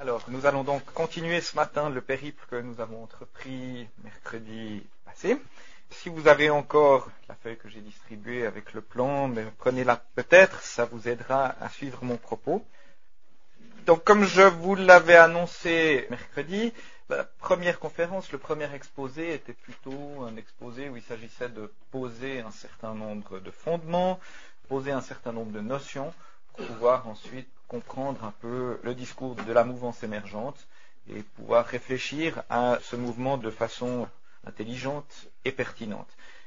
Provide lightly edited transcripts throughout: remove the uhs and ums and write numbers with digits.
Alors, nous allons donc continuer ce matin le périple que nous avons entrepris mercredi passé. Si vous avez encore la feuille que j'ai distribuée avec le plan, mais prenez-la peut-être, ça vous aidera à suivre mon propos. Donc, comme je vous l'avais annoncé mercredi, la première conférence, le premier exposé était plutôt un exposé où il s'agissait de poser un certain nombre de fondements, poser un certain nombre de notions pour pouvoir ensuite comprendre un peu le discours de la mouvance émergente et pouvoir réfléchir à ce mouvement de façon intelligente et pertinente.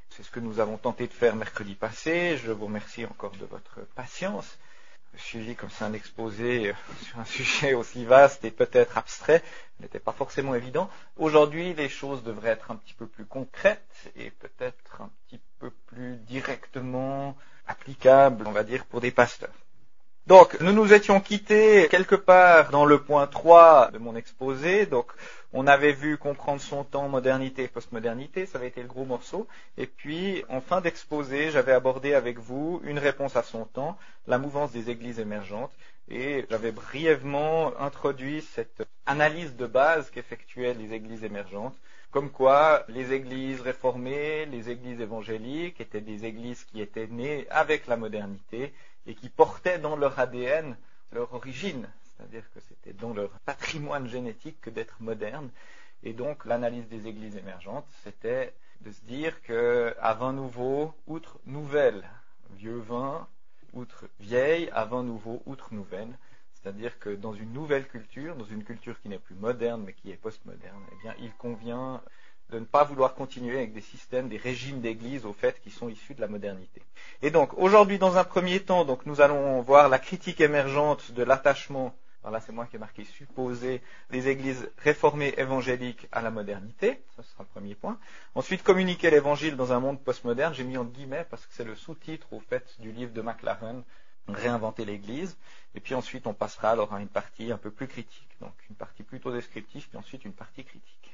C'est ce que nous avons tenté de faire mercredi passé. Je vous remercie encore de votre patience. Suivi comme c'est un exposé sur un sujet aussi vaste et peut-être abstrait, n'était pas forcément évident. Aujourd'hui, les choses devraient être un petit peu plus concrètes et peut-être un petit peu plus directement applicables, on va dire, pour des pasteurs. Donc, nous nous étions quittés quelque part dans le point 3 de mon exposé. Donc, on avait vu comprendre son temps, modernité et postmodernité, ça avait été le gros morceau. Et puis, en fin d'exposé, j'avais abordé avec vous une réponse à son temps, la mouvance des églises émergentes. Et j'avais brièvement introduit cette analyse de base qu'effectuaient les églises émergentes, comme quoi les églises réformées, les églises évangéliques étaient des églises qui étaient nées avec la modernité et qui portaient dans leur ADN leur origine, c'est-à-dire que c'était dans leur patrimoine génétique que d'être moderne. Et donc l'analyse des églises émergentes, c'était de se dire qu'à vin nouveau, outre nouvelle, vieux vin, outre vieille, à vin nouveau, outre nouvelle. C'est-à-dire que dans une nouvelle culture, dans une culture qui n'est plus moderne mais qui est postmoderne, eh bien, il convient de ne pas vouloir continuer avec des systèmes, des régimes d'église au fait qui sont issus de la modernité. Et donc aujourd'hui, dans un premier temps, donc nous allons voir la critique émergente de l'attachement, alors là c'est moi qui ai marqué supposé, des églises réformées évangéliques à la modernité, ça sera le premier point. Ensuite, communiquer l'évangile dans un monde postmoderne, j'ai mis en guillemets parce que c'est le sous-titre au fait du livre de McLaren, Réinventer l'Église, et puis ensuite on passera alors à une partie un peu plus critique, donc une partie plutôt descriptive, puis ensuite une partie critique.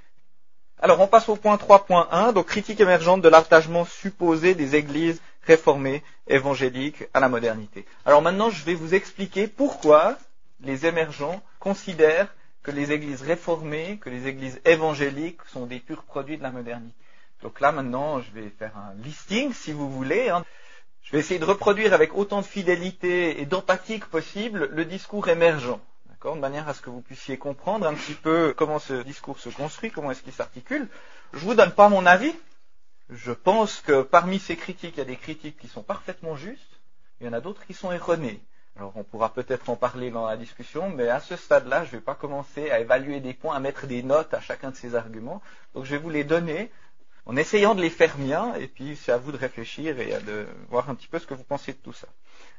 Alors on passe au point 3.1, donc critique émergente de l'attachement supposé des églises réformées évangéliques à la modernité. Alors maintenant je vais vous expliquer pourquoi les émergents considèrent que les églises réformées, que les églises évangéliques sont des purs produits de la modernité. Donc là maintenant je vais faire un listing si vous voulez. Je vais essayer de reproduire avec autant de fidélité et d'empathie que possible le discours émergent, d'accord, de manière à ce que vous puissiez comprendre un petit peu comment ce discours se construit, comment est-ce qu'il s'articule. Je ne vous donne pas mon avis. Je pense que parmi ces critiques, il y a des critiques qui sont parfaitement justes, il y en a d'autres qui sont erronées. Alors on pourra peut-être en parler dans la discussion, mais à ce stade-là, je ne vais pas commencer à évaluer des points, à mettre des notes à chacun de ces arguments. Donc je vais vous les donner en essayant de les faire miens, et puis c'est à vous de réfléchir et de voir un petit peu ce que vous pensez de tout ça.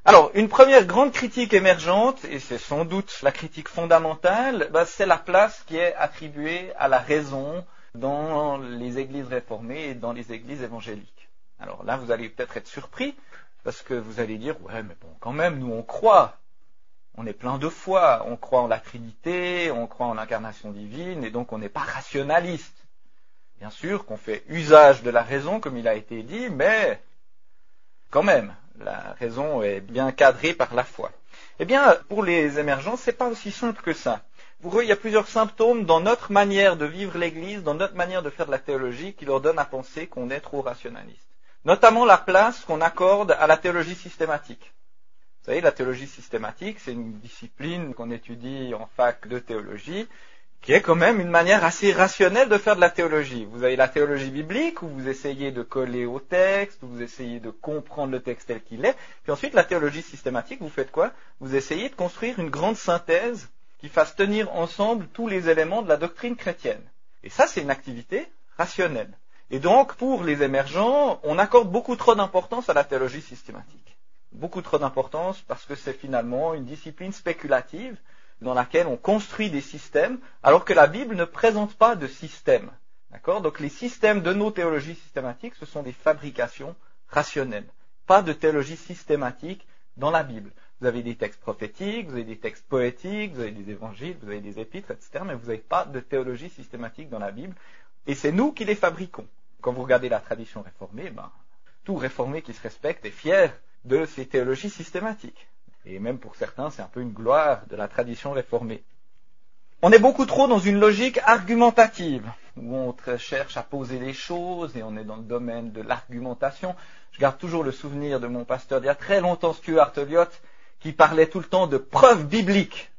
Alors, une première grande critique émergente, et c'est sans doute la critique fondamentale, c'est la place qui est attribuée à la raison dans les églises réformées et dans les églises évangéliques. Alors là, vous allez peut-être être surpris, parce que vous allez dire, ouais, mais bon, quand même, nous on croit. On est plein de foi, on croit en la Trinité, on croit en l'incarnation divine, et donc on n'est pas rationaliste. Bien sûr qu'on fait usage de la raison, comme il a été dit, mais quand même, la raison est bien cadrée par la foi. Eh bien, pour les émergents, c'est pas aussi simple que ça. Pour eux, il y a plusieurs symptômes dans notre manière de vivre l'Église, dans notre manière de faire de la théologie, qui leur donnent à penser qu'on est trop rationaliste. Notamment la place qu'on accorde à la théologie systématique. Vous savez, la théologie systématique, c'est une discipline qu'on étudie en fac de théologie, qui est quand même une manière assez rationnelle de faire de la théologie. Vous avez la théologie biblique, où vous essayez de coller au texte, où vous essayez de comprendre le texte tel qu'il est. Puis ensuite, la théologie systématique, vous faites quoi? Vous essayez de construire une grande synthèse qui fasse tenir ensemble tous les éléments de la doctrine chrétienne. Et ça, c'est une activité rationnelle. Et donc, pour les émergents, on accorde beaucoup trop d'importance à la théologie systématique. Beaucoup trop d'importance parce que c'est finalement une discipline spéculative dans laquelle on construit des systèmes, alors que la Bible ne présente pas de système. D'accord ? Donc les systèmes de nos théologies systématiques, ce sont des fabrications rationnelles. Pas de théologie systématique dans la Bible. Vous avez des textes prophétiques, vous avez des textes poétiques, vous avez des évangiles, vous avez des épîtres, etc. Mais vous n'avez pas de théologie systématique dans la Bible. Et c'est nous qui les fabriquons. Quand vous regardez la tradition réformée, tout réformé qui se respecte est fier de ces théologies systématiques. Et même pour certains, c'est un peu une gloire de la tradition réformée. On est beaucoup trop dans une logique argumentative, où on cherche à poser les choses et on est dans le domaine de l'argumentation. Je garde toujours le souvenir de mon pasteur d'il y a très longtemps, Stuart Elliott, qui parlait tout le temps de preuves bibliques.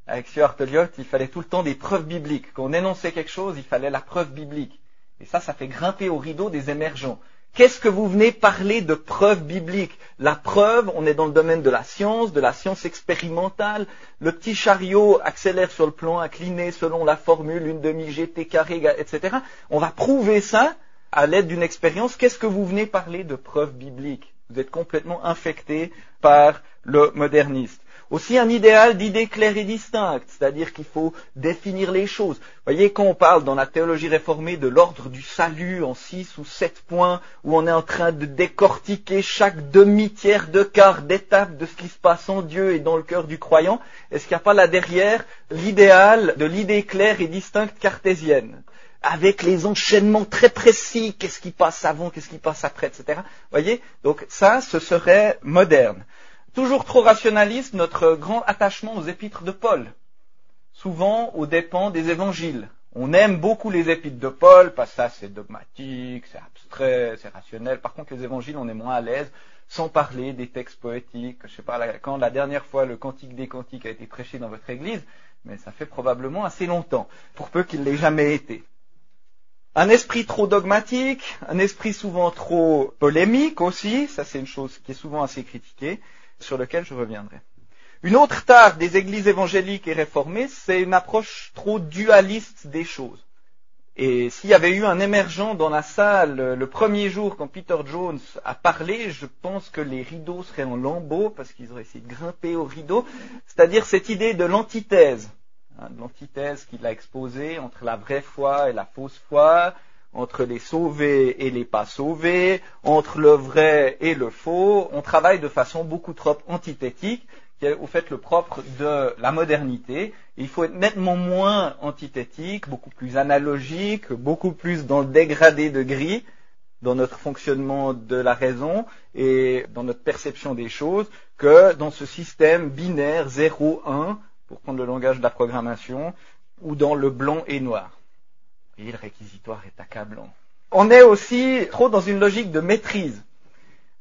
Avec Stuart Elliott, il fallait tout le temps des preuves bibliques. Quand on énonçait quelque chose, il fallait la preuve biblique. Et ça fait grimper au rideau des émergents. Qu'est-ce que vous venez parler de preuves bibliques? La preuve, on est dans le domaine de la science expérimentale. Le petit chariot accélère sur le plan incliné selon la formule, une demi-gt carré, etc. On va prouver ça à l'aide d'une expérience. Qu'est-ce que vous venez parler de preuves bibliques? Vous êtes complètement infecté par le moderniste. Aussi un idéal d'idées claires et distinctes, c'est-à-dire qu'il faut définir les choses. Vous voyez, quand on parle dans la théologie réformée de l'ordre du salut en 6 ou 7 points, où on est en train de décortiquer chaque demi-tiers de quart d'étape de ce qui se passe en Dieu et dans le cœur du croyant, est-ce qu'il n'y a pas là derrière l'idéal de l'idée claire et distincte cartésienne, avec les enchaînements très précis, qu'est-ce qui passe avant, qu'est-ce qui passe après, etc. Vous voyez, donc ça, ce serait moderne. Toujours trop rationaliste, notre grand attachement aux épîtres de Paul, souvent aux dépens des évangiles. On aime beaucoup les épîtres de Paul, parce que ça c'est dogmatique, c'est abstrait, c'est rationnel. Par contre, les évangiles, on est moins à l'aise, sans parler des textes poétiques. Je sais pas quand la dernière fois le Cantique des Cantiques a été prêché dans votre église, mais ça fait probablement assez longtemps, pour peu qu'il l'ait jamais été. Un esprit trop dogmatique, un esprit souvent trop polémique aussi, ça c'est une chose qui est souvent assez critiquée, sur lequel je reviendrai. Une autre tare des églises évangéliques et réformées, c'est une approche trop dualiste des choses. Et s'il y avait eu un émergent dans la salle le premier jour quand Peter Jones a parlé, je pense que les rideaux seraient en lambeaux parce qu'ils auraient essayé de grimper aux rideaux. C'est-à-dire cette idée de l'antithèse, de l'antithèse qu'il a exposée entre la vraie foi et la fausse foi, entre les sauvés et les pas sauvés, entre le vrai et le faux. On travaille de façon beaucoup trop antithétique, qui est au fait le propre de la modernité. Il faut être nettement moins antithétique, beaucoup plus analogique, beaucoup plus dans le dégradé de gris, dans notre fonctionnement de la raison et dans notre perception des choses, que dans ce système binaire 0-1, pour prendre le langage de la programmation, ou dans le blanc et noir. Et le réquisitoire est accablant. On est aussi trop dans une logique de maîtrise.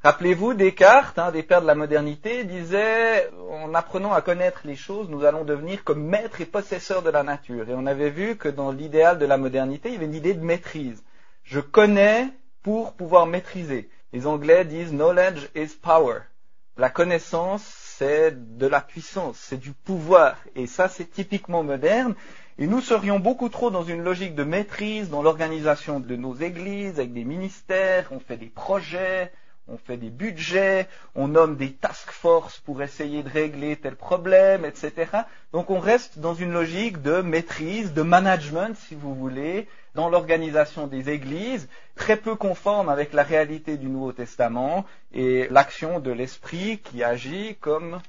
Rappelez-vous, Descartes, des pères de la modernité, disait, en apprenant à connaître les choses, nous allons devenir comme maîtres et possesseurs de la nature. Et on avait vu que dans l'idéal de la modernité, il y avait une idée de maîtrise. Je connais pour pouvoir maîtriser. Les Anglais disent « knowledge is power ». La connaissance, c'est de la puissance, c'est du pouvoir. Et ça, c'est typiquement moderne. Et nous serions beaucoup trop dans une logique de maîtrise dans l'organisation de nos églises, avec des ministères, on fait des projets, on fait des budgets, on nomme des task force pour essayer de régler tel problème, etc. Donc on reste dans une logique de maîtrise, de management, si vous voulez, dans l'organisation des églises, très peu conforme avec la réalité du Nouveau Testament et l'action de l'Esprit qui agit comme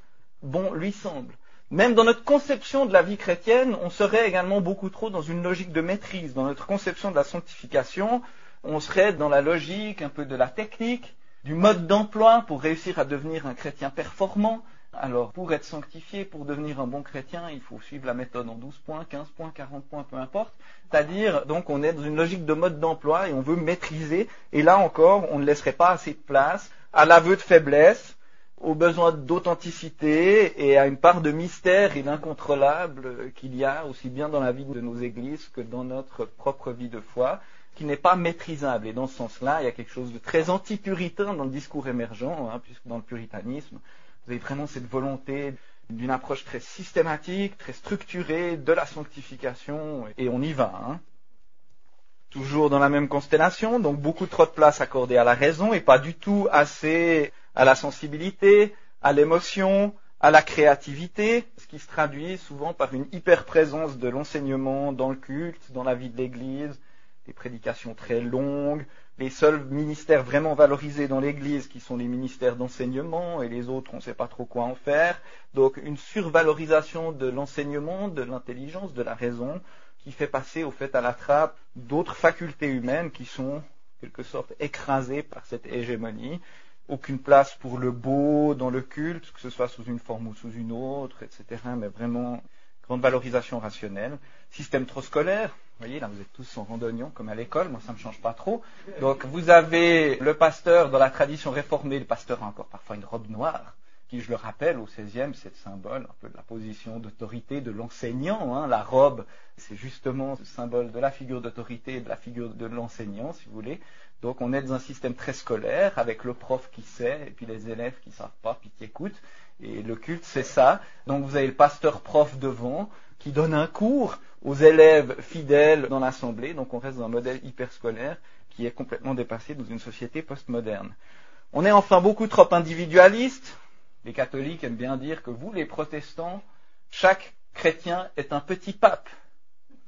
bon lui semble. Même dans notre conception de la vie chrétienne, on serait également beaucoup trop dans une logique de maîtrise. Dans notre conception de la sanctification, on serait dans la logique un peu de la technique, du mode d'emploi pour réussir à devenir un chrétien performant. Alors, pour être sanctifié, pour devenir un bon chrétien, il faut suivre la méthode en 12 points, 15 points, 40 points, peu importe. C'est-à-dire, donc, on est dans une logique de mode d'emploi et on veut maîtriser. Et là encore, on ne laisserait pas assez de place à l'aveu de faiblesse, au besoin d'authenticité et à une part de mystère et d'incontrôlable qu'il y a aussi bien dans la vie de nos églises que dans notre propre vie de foi, qui n'est pas maîtrisable. Et dans ce sens-là, il y a quelque chose de très anti-puritain dans le discours émergent, puisque dans le puritanisme, vous avez vraiment cette volonté d'une approche très systématique, très structurée de la sanctification, et on y va. Toujours dans la même constellation, donc beaucoup trop de place accordée à la raison et pas du tout assez à la sensibilité, à l'émotion, à la créativité, ce qui se traduit souvent par une hyper-présence de l'enseignement dans le culte, dans la vie de l'Église, des prédications très longues, les seuls ministères vraiment valorisés dans l'Église qui sont les ministères d'enseignement et les autres on ne sait pas trop quoi en faire. Donc une survalorisation de l'enseignement, de l'intelligence, de la raison qui fait passer au fait à la trappe d'autres facultés humaines qui sont en quelque sorte écrasées par cette hégémonie. Aucune place pour le beau dans le culte, que ce soit sous une forme ou sous une autre, etc. Mais vraiment grande valorisation rationnelle, système trop scolaire. Vous voyez, là, vous êtes tous en randonnion, comme à l'école. Moi, ça ne me change pas trop. Donc, vous avez le pasteur, dans la tradition réformée, le pasteur a encore parfois une robe noire, qui, je le rappelle, au XVIe, c'est le symbole un peu de la position d'autorité de l'enseignant. Hein. La robe, c'est justement le symbole de la figure d'autorité et de la figure de l'enseignant, si vous voulez. Donc, on est dans un système très scolaire, avec le prof qui sait, et puis les élèves qui ne savent pas, puis qui écoutent. Et le culte, c'est ça. Donc, vous avez le pasteur prof devant, qui donne un cours aux élèves fidèles dans l'assemblée. Donc, on reste dans un modèle hyper scolaire qui est complètement dépassé dans une société postmoderne. On est enfin beaucoup trop individualiste. Les catholiques aiment bien dire que vous, les protestants, chaque chrétien est un petit pape.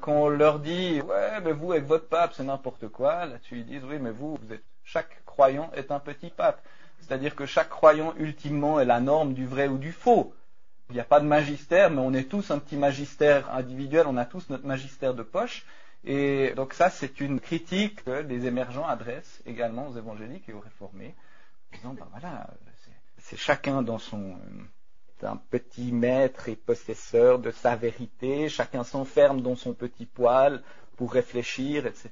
Quand on leur dit « Ouais, mais vous, avec votre pape, c'est n'importe quoi », là-dessus, ils disent « Oui, mais vous êtes, chaque croyant est un petit pape. » C'est-à-dire que chaque croyant, ultimement, est la norme du vrai ou du faux. Il n'y a pas de magistère, mais on est tous un petit magistère individuel, on a tous notre magistère de poche. Et donc ça, c'est une critique que les émergents adressent également aux évangéliques et aux réformés, en disant « Ben voilà, c'est chacun dans son... un petit maître et possesseur de sa vérité, chacun s'enferme dans son petit poil pour réfléchir, etc.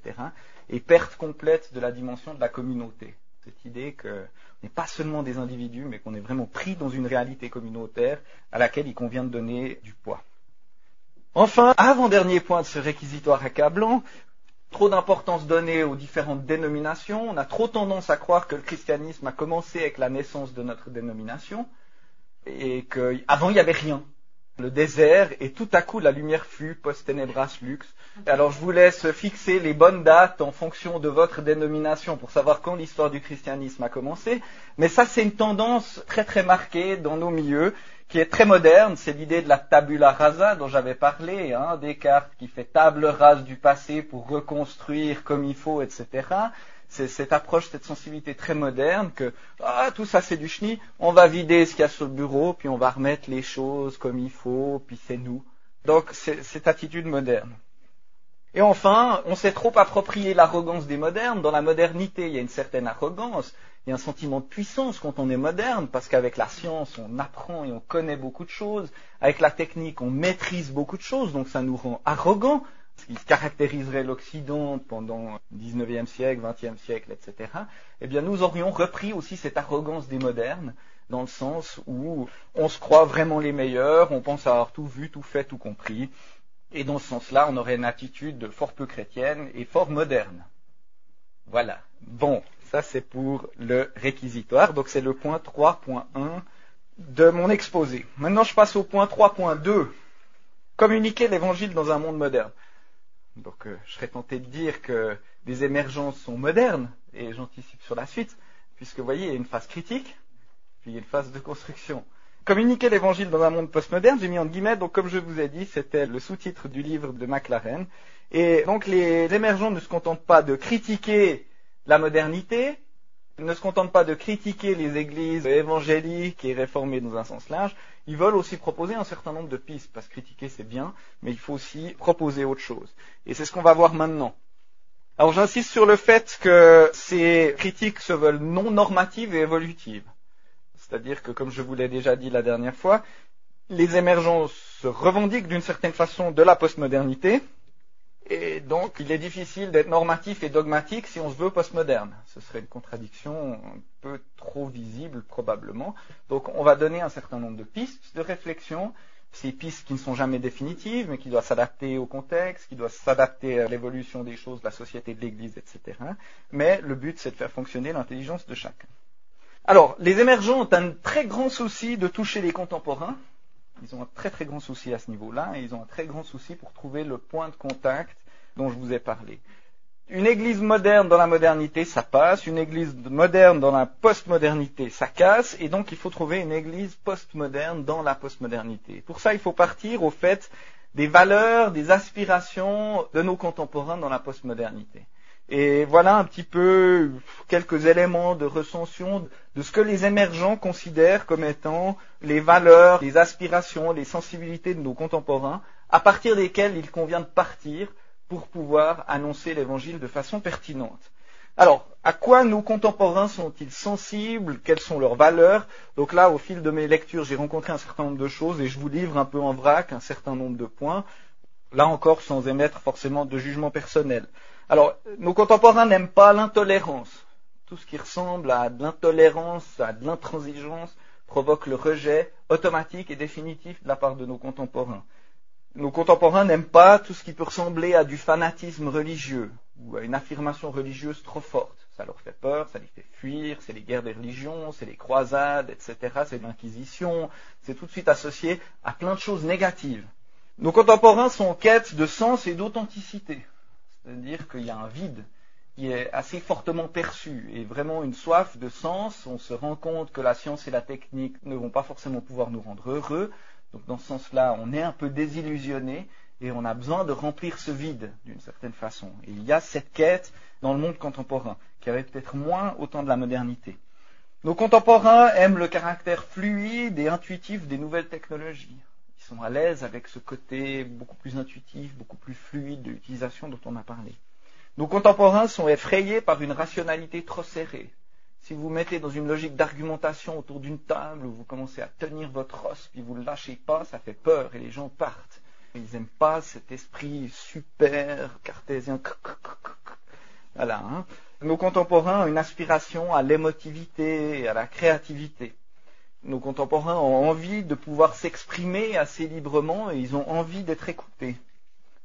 Et perte complète de la dimension de la communauté. Cette idée qu'on n'est pas seulement des individus, mais qu'on est vraiment pris dans une réalité communautaire à laquelle il convient de donner du poids. Enfin, avant-dernier point de ce réquisitoire accablant, trop d'importance donnée aux différentes dénominations. On a trop tendance à croire que le christianisme a commencé avec la naissance de notre dénomination, et qu'avant il n'y avait rien. Le désert, et tout à coup la lumière fut, post tenebras lux. Alors je vous laisse fixer les bonnes dates en fonction de votre dénomination pour savoir quand l'histoire du christianisme a commencé, mais ça c'est une tendance très très marquée dans nos milieux, qui est très moderne, c'est l'idée de la tabula rasa dont j'avais parlé, hein, Descartes qui fait table rase du passé pour reconstruire comme il faut, etc. C'est cette approche, cette sensibilité très moderne que tout ça c'est du chenille, on va vider ce qu'il y a sur le bureau, puis on va remettre les choses comme il faut, puis c'est nous. Donc c'est cette attitude moderne. Et enfin, on s'est trop approprié l'arrogance des modernes. Dans la modernité, il y a une certaine arrogance, il y a un sentiment de puissance quand on est moderne, parce qu'avec la science, on apprend et on connaît beaucoup de choses. Avec la technique, on maîtrise beaucoup de choses, donc ça nous rend arrogants. Ce qui caractériserait l'Occident pendant le 19e siècle, 20e siècle, etc., eh bien nous aurions repris aussi cette arrogance des modernes, dans le sens où on se croit vraiment les meilleurs, on pense avoir tout vu, tout fait, tout compris, et dans ce sens-là, on aurait une attitude fort peu chrétienne et fort moderne. Voilà. Bon, ça c'est pour le réquisitoire, donc c'est le point 3.1 de mon exposé. Maintenant je passe au point 3.2, communiquer l'évangile dans un monde moderne. Donc je serais tenté de dire que des émergences sont modernes, et j'anticipe sur la suite, puisque vous voyez, il y a une phase critique, puis il y a une phase de construction. Communiquer l'évangile dans un monde postmoderne, j'ai mis en guillemets, donc comme je vous ai dit, c'était le sous-titre du livre de McLaren. Et donc les émergents ne se contentent pas de critiquer la modernité, ne se contentent pas de critiquer les églises évangéliques et réformées dans un sens large, ils veulent aussi proposer un certain nombre de pistes, parce que critiquer c'est bien, mais il faut aussi proposer autre chose. Et c'est ce qu'on va voir maintenant. Alors j'insiste sur le fait que ces critiques se veulent non normatives et évolutives. C'est-à-dire que, comme je vous l'ai déjà dit la dernière fois, les émergents se revendiquent d'une certaine façon de la postmodernité, et donc il est difficile d'être normatif et dogmatique si on se veut postmoderne. Ce serait une contradiction un peu trop visible probablement. Donc on va donner un certain nombre de pistes de réflexion, ces pistes qui ne sont jamais définitives, mais qui doivent s'adapter au contexte, qui doivent s'adapter à l'évolution des choses, de la société, de l'Église, etc. Mais le but c'est de faire fonctionner l'intelligence de chacun. Alors, les émergents ont un très grand souci de toucher les contemporains. Ils ont un très très grand souci à ce niveau-là, et ils ont un très grand souci pour trouver le point de contact dont je vous ai parlé. Une église moderne dans la modernité, ça passe. Une église moderne dans la postmodernité, ça casse. Et donc, il faut trouver une église postmoderne dans la postmodernité. Pour ça, il faut partir au fait des valeurs, des aspirations de nos contemporains dans la postmodernité. Et voilà un petit peu quelques éléments de recension de ce que les émergents considèrent comme étant les valeurs, les aspirations, les sensibilités de nos contemporains, à partir desquelles il convient de partir pour pouvoir annoncer l'évangile de façon pertinente. Alors, à quoi nos contemporains sont-ils sensibles? Quelles sont leurs valeurs? Donc là, au fil de mes lectures, j'ai rencontré un certain nombre de choses et je vous livre un peu en vrac un certain nombre de points. Là encore, sans émettre forcément de jugement personnel. Alors, nos contemporains n'aiment pas l'intolérance. Tout ce qui ressemble à de l'intolérance, à de l'intransigeance, provoque le rejet automatique et définitif de la part de nos contemporains. Nos contemporains n'aiment pas tout ce qui peut ressembler à du fanatisme religieux ou à une affirmation religieuse trop forte. Ça leur fait peur, ça les fait fuir, c'est les guerres des religions, c'est les croisades, etc., c'est l'inquisition, c'est tout de suite associé à plein de choses négatives. Nos contemporains sont en quête de sens et d'authenticité, c'est-à-dire qu'il y a un vide qui est assez fortement perçu et vraiment une soif de sens. On se rend compte que la science et la technique ne vont pas forcément pouvoir nous rendre heureux. Donc dans ce sens-là, on est un peu désillusionné et on a besoin de remplir ce vide d'une certaine façon. Et il y a cette quête dans le monde contemporain, qui avait peut-être moins au temps de la modernité. Nos contemporains aiment le caractère fluide et intuitif des nouvelles technologies. Ils sont à l'aise avec ce côté beaucoup plus intuitif, beaucoup plus fluide de l'utilisation dont on a parlé. Nos contemporains sont effrayés par une rationalité trop serrée. Si vous mettez dans une logique d'argumentation autour d'une table où vous commencez à tenir votre os puis vous ne le lâchez pas, ça fait peur et les gens partent. Ils n'aiment pas cet esprit super cartésien. Voilà, hein. Nos contemporains ont une aspiration à l'émotivité et à la créativité. Nos contemporains ont envie de pouvoir s'exprimer assez librement et ils ont envie d'être écoutés.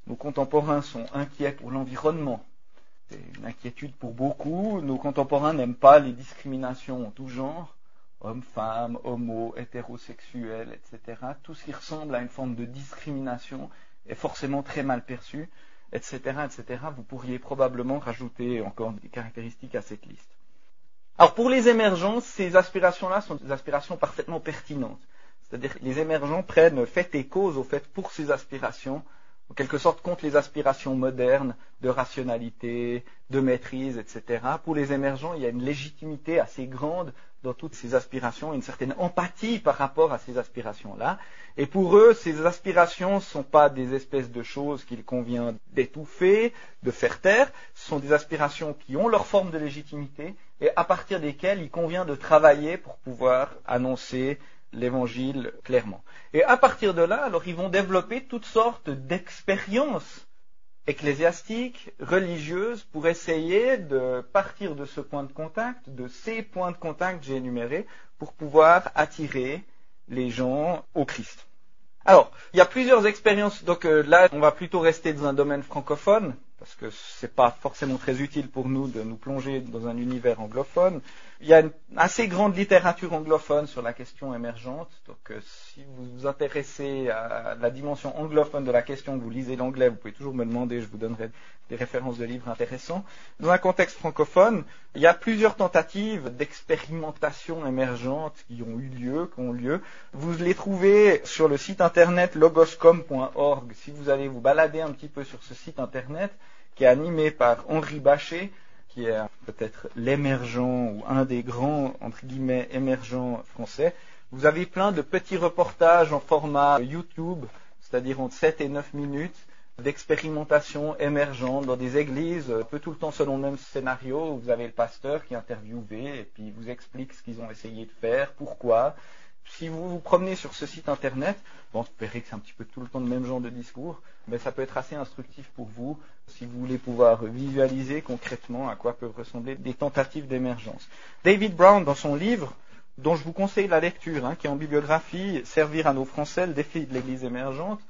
Nos contemporains sont inquiets pour l'environnement. C'est une inquiétude pour beaucoup. Nos contemporains n'aiment pas les discriminations en tout genre, hommes, femmes, homos, hétérosexuels, etc. Tout ce qui ressemble à une forme de discrimination est forcément très mal perçu, etc., etc. Vous pourriez probablement rajouter encore des caractéristiques à cette liste. Alors pour les émergents, ces aspirations-là sont des aspirations parfaitement pertinentes. C'est-à-dire que les émergents prennent fait et cause au fait pour ces aspirations, en quelque sorte contre les aspirations modernes de rationalité, de maîtrise, etc. Pour les émergents, il y a une légitimité assez grande dans toutes ces aspirations, une certaine empathie par rapport à ces aspirations-là. Et pour eux, ces aspirations ne sont pas des espèces de choses qu'il convient d'étouffer, de faire taire. Ce sont des aspirations qui ont leur forme de légitimité et à partir desquelles il convient de travailler pour pouvoir annoncer l'évangile clairement. Et à partir de là, alors ils vont développer toutes sortes d'expériences ecclésiastiques, religieuses, pour essayer de partir de ce point de contact, de ces points de contact que j'ai énumérés, pour pouvoir attirer les gens au Christ. Alors, il y a plusieurs expériences, donc là, on va plutôt rester dans un domaine francophone, parce que c'est pas forcément très utile pour nous de nous plonger dans un univers anglophone. Il y a une assez grande littérature anglophone sur la question émergente, donc si vous vous intéressez à la dimension anglophone de la question, que vous lisez l'anglais, vous pouvez toujours me demander, je vous donnerai des références de livres intéressants. Dans un contexte francophone, il y a plusieurs tentatives d'expérimentation émergente qui ont lieu. Vous les trouvez sur le site internet logoscom.org. Si vous allez vous balader un petit peu sur ce site internet, qui est animé par Henri Bachet, qui est peut-être l'émergent ou un des grands, entre guillemets, émergents français. Vous avez plein de petits reportages en format YouTube, c'est-à-dire entre 7 et 9 minutes, d'expérimentation émergente dans des églises, un peu tout le temps selon le même scénario, où vous avez le pasteur qui est interviewé et puis il vous explique ce qu'ils ont essayé de faire, pourquoi. Si vous vous promenez sur ce site internet, bon, vous verrez que c'est un petit peu tout le temps le même genre de discours, mais ça peut être assez instructif pour vous si vous voulez pouvoir visualiser concrètement à quoi peuvent ressembler des tentatives d'émergence. David Brown, dans son livre, dont je vous conseille la lecture, qui est en bibliographie, Servir à nos Français, le défi de l'Église émergente,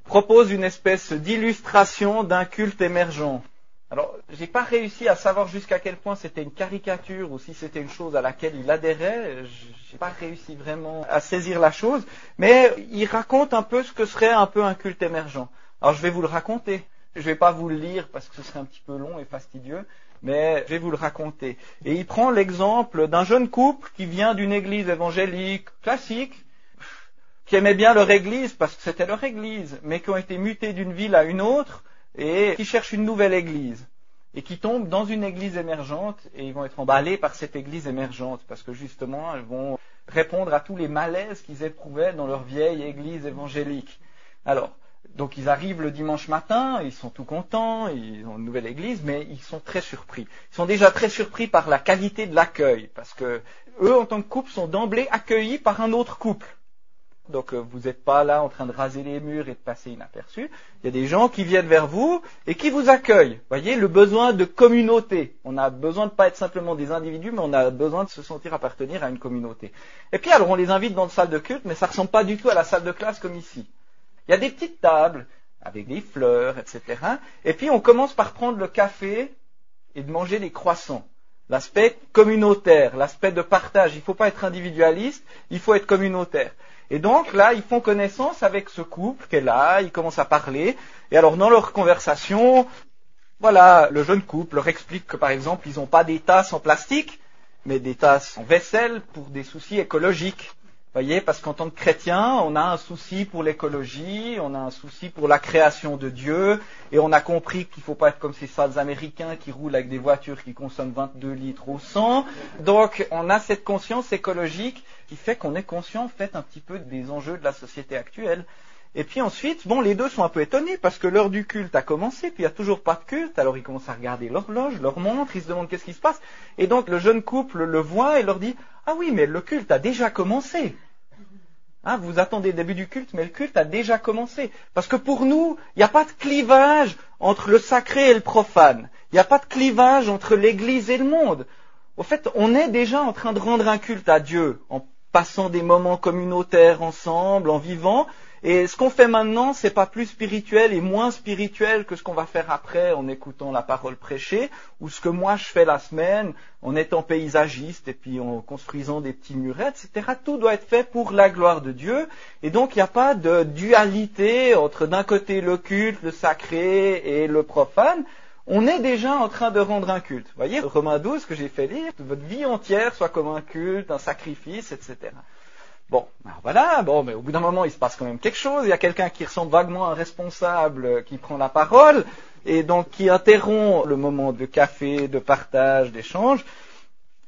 propose une espèce d'illustration d'un culte émergent. Alors, j'ai pas réussi à savoir jusqu'à quel point c'était une caricature ou si c'était une chose à laquelle il adhérait. J'ai pas réussi vraiment à saisir la chose, mais il raconte un peu ce que serait un peu un culte émergent. Alors, je vais vous le raconter. Je vais pas vous le lire parce que ce serait un petit peu long et fastidieux, mais je vais vous le raconter. Et il prend l'exemple d'un jeune couple qui vient d'une église évangélique classique, qui aimait bien leur église parce que c'était leur église, mais qui ont été mutés d'une ville à une autre et qui cherchent une nouvelle église et qui tombent dans une église émergente et ils vont être emballés par cette église émergente parce que justement elles vont répondre à tous les malaises qu'ils éprouvaient dans leur vieille église évangélique. Alors, Donc ils arrivent le dimanche matin, ils sont tout contents, ils ont une nouvelle église, mais ils sont très surpris. Ils sont déjà très surpris par la qualité de l'accueil, parce que eux, en tant que couple, sont d'emblée accueillis par un autre couple. Donc vous n'êtes pas là en train de raser les murs et de passer inaperçus. Il y a des gens qui viennent vers vous et qui vous accueillent. Vous voyez, le besoin de communauté. On a besoin de pas être simplement des individus, mais on a besoin de se sentir appartenir à une communauté. Et puis alors on les invite dans une salle de culte, mais ça ressemble pas du tout à la salle de classe comme ici. Il y a des petites tables avec des fleurs, etc. Et puis on commence par prendre le café et de manger des croissants. L'aspect communautaire, l'aspect de partage. Il ne faut pas être individualiste, il faut être communautaire. Et donc là, ils font connaissance avec ce couple qui est là, ils commencent à parler. Et alors dans leur conversation, voilà, le jeune couple leur explique que par exemple, ils n'ont pas des tasses en plastique, mais des tasses en vaisselle pour des soucis écologiques. Vous voyez, parce qu'en tant que chrétien, on a un souci pour l'écologie, on a un souci pour la création de Dieu, et on a compris qu'il ne faut pas être comme ces sales Américains qui roulent avec des voitures qui consomment 22 litres au 100. Donc, on a cette conscience écologique qui fait qu'on est conscient, en fait, un petit peu des enjeux de la société actuelle. Et puis ensuite, bon, les deux sont un peu étonnés parce que l'heure du culte a commencé, puis il n'y a toujours pas de culte, alors ils commencent à regarder l'horloge, leur montre, ils se demandent qu'est-ce qui se passe. Et donc le jeune couple le voit et leur dit « Ah oui, mais le culte a déjà commencé !» Hein, vous attendez le début du culte, mais le culte a déjà commencé. Parce que pour nous, il n'y a pas de clivage entre le sacré et le profane. Il n'y a pas de clivage entre l'Église et le monde. Au fait, on est déjà en train de rendre un culte à Dieu, en passant des moments communautaires ensemble, en vivant. Et ce qu'on fait maintenant, c'est pas plus spirituel et moins spirituel que ce qu'on va faire après en écoutant la parole prêchée, ou ce que moi je fais la semaine en étant paysagiste et puis en construisant des petits murets, etc. Tout doit être fait pour la gloire de Dieu. Et donc il n'y a pas de dualité entre d'un côté le culte, le sacré et le profane. On est déjà en train de rendre un culte. Vous voyez, Romains 12 que j'ai fait lire, que votre vie entière soit comme un culte, un sacrifice, etc. Bon, alors voilà, bon, mais au bout d'un moment, il se passe quand même quelque chose. Il y a quelqu'un qui ressemble vaguement à un responsable qui prend la parole et donc qui interrompt le moment de café, de partage, d'échange.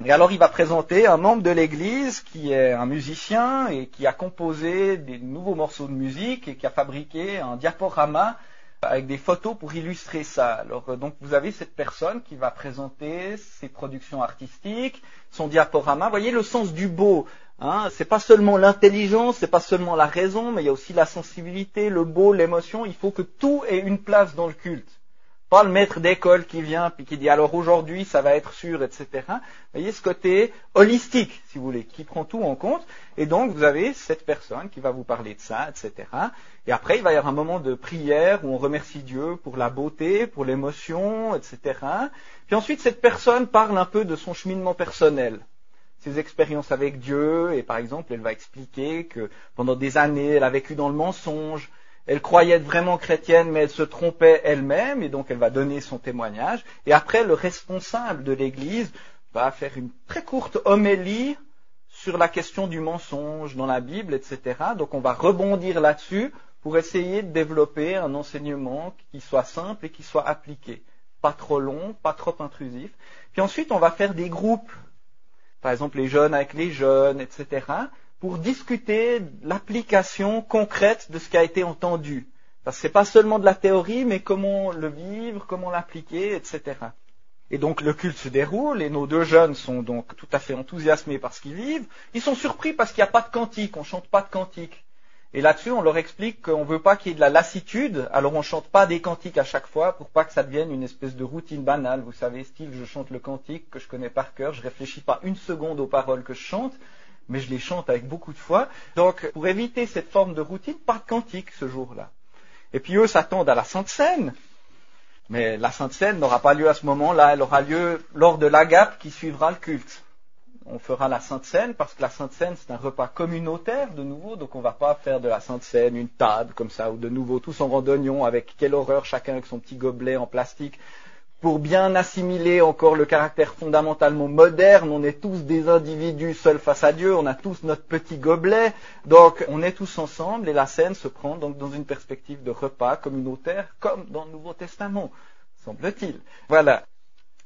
Et alors, il va présenter un membre de l'Église qui est un musicien et qui a composé des nouveaux morceaux de musique et qui a fabriqué un diaporama avec des photos pour illustrer ça. Alors, donc, vous avez cette personne qui va présenter ses productions artistiques, son diaporama. Vous voyez le sens du beau. Hein, c'est pas seulement l'intelligence, c'est pas seulement la raison, mais il y a aussi la sensibilité, le beau, l'émotion. Il faut que tout ait une place dans le culte. Pas le maître d'école qui vient puis qui dit alors aujourd'hui ça va être sûr, etc. Vous voyez ce côté holistique, si vous voulez, qui prend tout en compte. Et donc vous avez cette personne qui va vous parler de ça, etc. Et après il va y avoir un moment de prière où on remercie Dieu pour la beauté, pour l'émotion, etc. Puis ensuite cette personne parle un peu de son cheminement personnel. Ses expériences avec Dieu, et par exemple, elle va expliquer que pendant des années, elle a vécu dans le mensonge, elle croyait être vraiment chrétienne, mais elle se trompait elle-même, et donc elle va donner son témoignage. Et après, le responsable de l'Église va faire une très courte homélie sur la question du mensonge dans la Bible, etc. Donc on va rebondir là-dessus pour essayer de développer un enseignement qui soit simple et qui soit appliqué. Pas trop long, pas trop intrusif. Puis ensuite, on va faire des groupes. Par exemple les jeunes avec les jeunes, etc., pour discuter de l'application concrète de ce qui a été entendu. Parce que c'est pas seulement de la théorie, mais comment le vivre, comment l'appliquer, etc. Et donc le culte se déroule, et nos deux jeunes sont donc tout à fait enthousiasmés par ce qu'ils vivent. Ils sont surpris parce qu'il n'y a pas de cantique, on chante pas de cantique. Et là-dessus, on leur explique qu'on ne veut pas qu'il y ait de la lassitude, alors on ne chante pas des cantiques à chaque fois pour pas que ça devienne une espèce de routine banale. Vous savez, style, je chante le cantique que je connais par cœur, je réfléchis pas une seconde aux paroles que je chante, mais je les chante avec beaucoup de foi. Donc, pour éviter cette forme de routine, pas de cantique ce jour-là. Et puis eux s'attendent à la Sainte Seine, mais la Sainte Seine n'aura pas lieu à ce moment-là, elle aura lieu lors de l'agape qui suivra le culte. On fera la Sainte Seine parce que la Sainte Seine c'est un repas communautaire de nouveau, donc on va pas faire de la Sainte Seine une table comme ça ou de nouveau tous en randonnion avec quelle horreur chacun avec son petit gobelet en plastique. Pour bien assimiler encore le caractère fondamentalement moderne, on est tous des individus seuls face à Dieu, on a tous notre petit gobelet, donc on est tous ensemble et la scène se prend donc dans une perspective de repas communautaire comme dans le Nouveau Testament, semble-t-il. Voilà.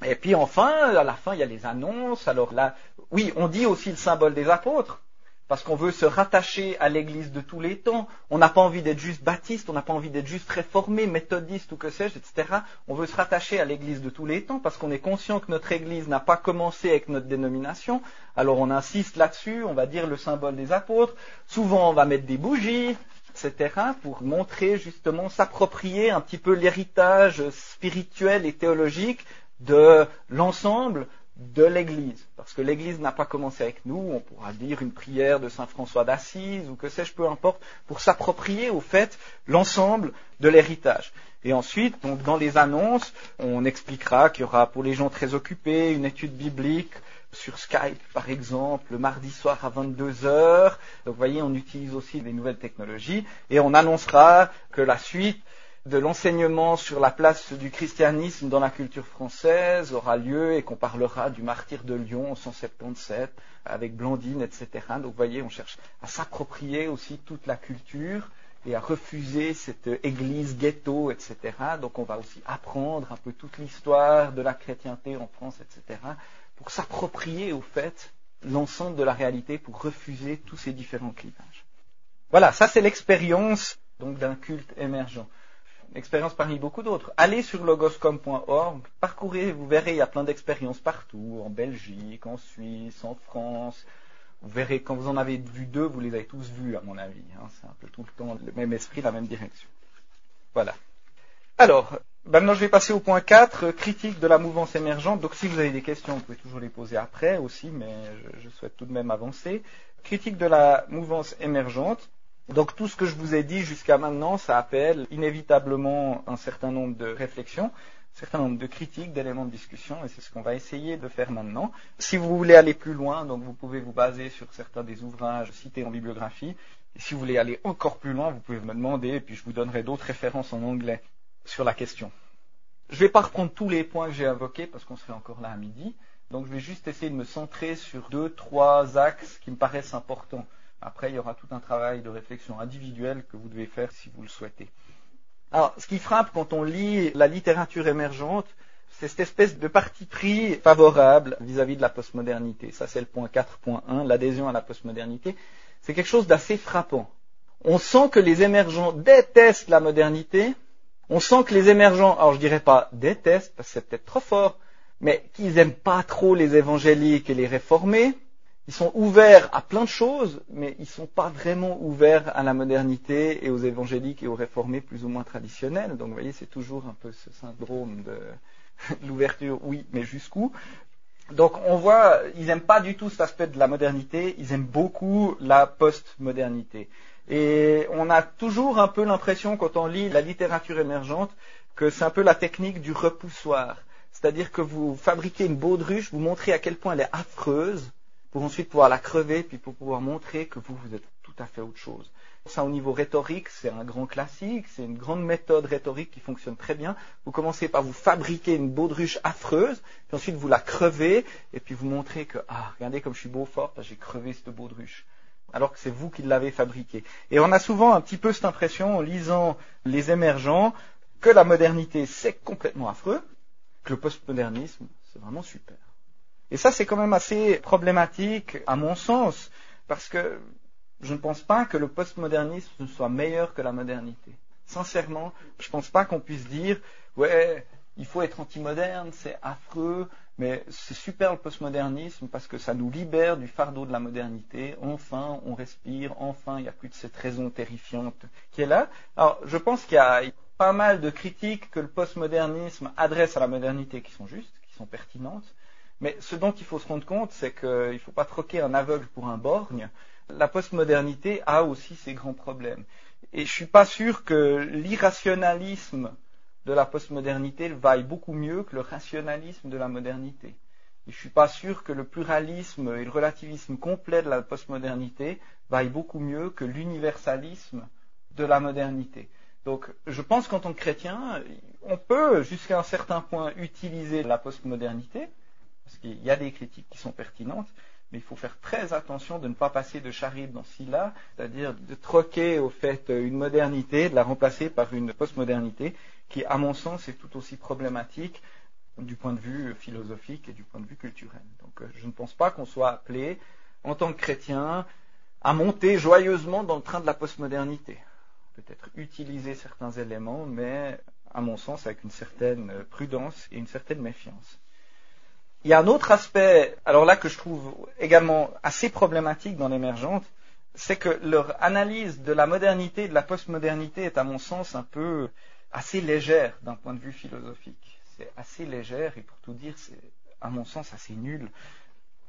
Et puis enfin, à la fin, il y a les annonces. Alors là, oui, on dit aussi le symbole des apôtres. parce qu'on veut se rattacher à l'Église de tous les temps. On n'a pas envie d'être juste baptiste, on n'a pas envie d'être juste réformé, méthodiste ou que sais-je, etc. On veut se rattacher à l'Église de tous les temps parce qu'on est conscient que notre Église n'a pas commencé avec notre dénomination. Alors on insiste là-dessus, on va dire le symbole des apôtres. Souvent on va mettre des bougies, etc. pour montrer justement, s'approprier un petit peu l'héritage spirituel et théologique de l'ensemble de l'Église. Parce que l'Église n'a pas commencé avec nous, on pourra dire une prière de Saint François d'Assise, ou que sais-je, peu importe, pour s'approprier au fait l'ensemble de l'héritage. Et ensuite, donc, dans les annonces, on expliquera qu'il y aura pour les gens très occupés une étude biblique sur Skype, par exemple, le mardi soir à 22h. Donc, vous voyez, on utilise aussi des nouvelles technologies, et on annoncera que la suite de l'enseignement sur la place du christianisme dans la culture française aura lieu et qu'on parlera du martyr de Lyon en 177 avec Blandine, etc. Donc vous voyez, on cherche à s'approprier aussi toute la culture et à refuser cette église ghetto, etc. Donc on va aussi apprendre un peu toute l'histoire de la chrétienté en France, etc. pour s'approprier au fait l'ensemble de la réalité, pour refuser tous ces différents clivages. Voilà, ça c'est l'expérience donc d'un culte émergent. Expérience parmi beaucoup d'autres. Allez sur logoscom.org, parcourez, vous verrez, il y a plein d'expériences partout, en Belgique, en Suisse, en France. Vous verrez, quand vous en avez vu 2, vous les avez tous vus, à mon avis. C'est un peu tout le temps le même esprit, la même direction. Voilà. Alors, maintenant je vais passer au point 4, critique de la mouvance émergente. Donc si vous avez des questions, vous pouvez toujours les poser après aussi, mais je souhaite tout de même avancer. Critique de la mouvance émergente. Donc tout ce que je vous ai dit jusqu'à maintenant, ça appelle inévitablement un certain nombre de réflexions, un certain nombre de critiques, d'éléments de discussion, et c'est ce qu'on va essayer de faire maintenant. Si vous voulez aller plus loin, donc vous pouvez vous baser sur certains des ouvrages cités en bibliographie, et si vous voulez aller encore plus loin, vous pouvez me demander, et puis je vous donnerai d'autres références en anglais sur la question. Je ne vais pas reprendre tous les points que j'ai évoqués, parce qu'on serait encore là à midi, donc je vais juste essayer de me centrer sur 2-3 axes qui me paraissent importants. Après, il y aura tout un travail de réflexion individuelle que vous devez faire si vous le souhaitez. Alors, ce qui frappe quand on lit la littérature émergente, c'est cette espèce de parti pris favorable vis-à-vis de la postmodernité. Ça, c'est le point 4.1, l'adhésion à la postmodernité. C'est quelque chose d'assez frappant. On sent que les émergents détestent la modernité. On sent que les émergents, alors je dirais pas détestent, parce que c'est peut-être trop fort, mais qu'ils n'aiment pas trop les évangéliques et les réformés. Ils sont ouverts à plein de choses, mais ils ne sont pas vraiment ouverts à la modernité et aux évangéliques et aux réformés plus ou moins traditionnels. Donc vous voyez, c'est toujours un peu ce syndrome de l'ouverture, oui, mais jusqu'où. Donc on voit, ils n'aiment pas du tout cet aspect de la modernité, ils aiment beaucoup la postmodernité. Et on a toujours un peu l'impression, quand on lit la littérature émergente, que c'est un peu la technique du repoussoir. C'est-à-dire que vous fabriquez une baudruche, vous montrez à quel point elle est affreuse, pour ensuite pouvoir la crever, puis pour pouvoir montrer que vous êtes tout à fait autre chose. Ça, au niveau rhétorique, c'est un grand classique, c'est une grande méthode rhétorique qui fonctionne très bien. Vous commencez par vous fabriquer une baudruche affreuse, puis ensuite vous la crevez, et puis vous montrez que, regardez comme je suis beau fort, j'ai crevé cette baudruche. Alors que c'est vous qui l'avez fabriquée. Et on a souvent un petit peu cette impression, en lisant les émergents, que la modernité, c'est complètement affreux, que le postmodernisme, c'est vraiment super. Et ça, c'est quand même assez problématique, à mon sens, parce que je ne pense pas que le postmodernisme soit meilleur que la modernité. Sincèrement, je ne pense pas qu'on puisse dire, ouais, il faut être anti-moderne, c'est affreux, mais c'est super le postmodernisme parce que ça nous libère du fardeau de la modernité. Enfin, on respire, enfin, il n'y a plus de cette raison terrifiante qui est là. Alors, je pense qu'il y a pas mal de critiques que le postmodernisme adresse à la modernité qui sont justes, qui sont pertinentes. Mais ce dont il faut se rendre compte, c'est qu'il ne faut pas troquer un aveugle pour un borgne. La postmodernité a aussi ses grands problèmes. Et je ne suis pas sûr que l'irrationalisme de la postmodernité vaille beaucoup mieux que le rationalisme de la modernité. Et je ne suis pas sûr que le pluralisme et le relativisme complet de la postmodernité vaille beaucoup mieux que l'universalisme de la modernité. Donc, je pense qu'en tant que chrétien, on peut, jusqu'à un certain point, utiliser la postmodernité, parce qu'il y a des critiques qui sont pertinentes, mais il faut faire très attention de ne pas passer de Charybde dans Scylla, c'est-à-dire de troquer au fait une modernité, de la remplacer par une postmodernité, qui, à mon sens, est tout aussi problématique du point de vue philosophique et du point de vue culturel. Donc, je ne pense pas qu'on soit appelé, en tant que chrétien, à monter joyeusement dans le train de la postmodernité. Peut-être utiliser certains éléments, mais à mon sens avec une certaine prudence et une certaine méfiance. Il y a un autre aspect, alors là que je trouve également assez problématique dans l'émergente, c'est que leur analyse de la modernité et de la postmodernité est à mon sens un peu assez légère d'un point de vue philosophique. C'est assez légère et pour tout dire, c'est à mon sens assez nul.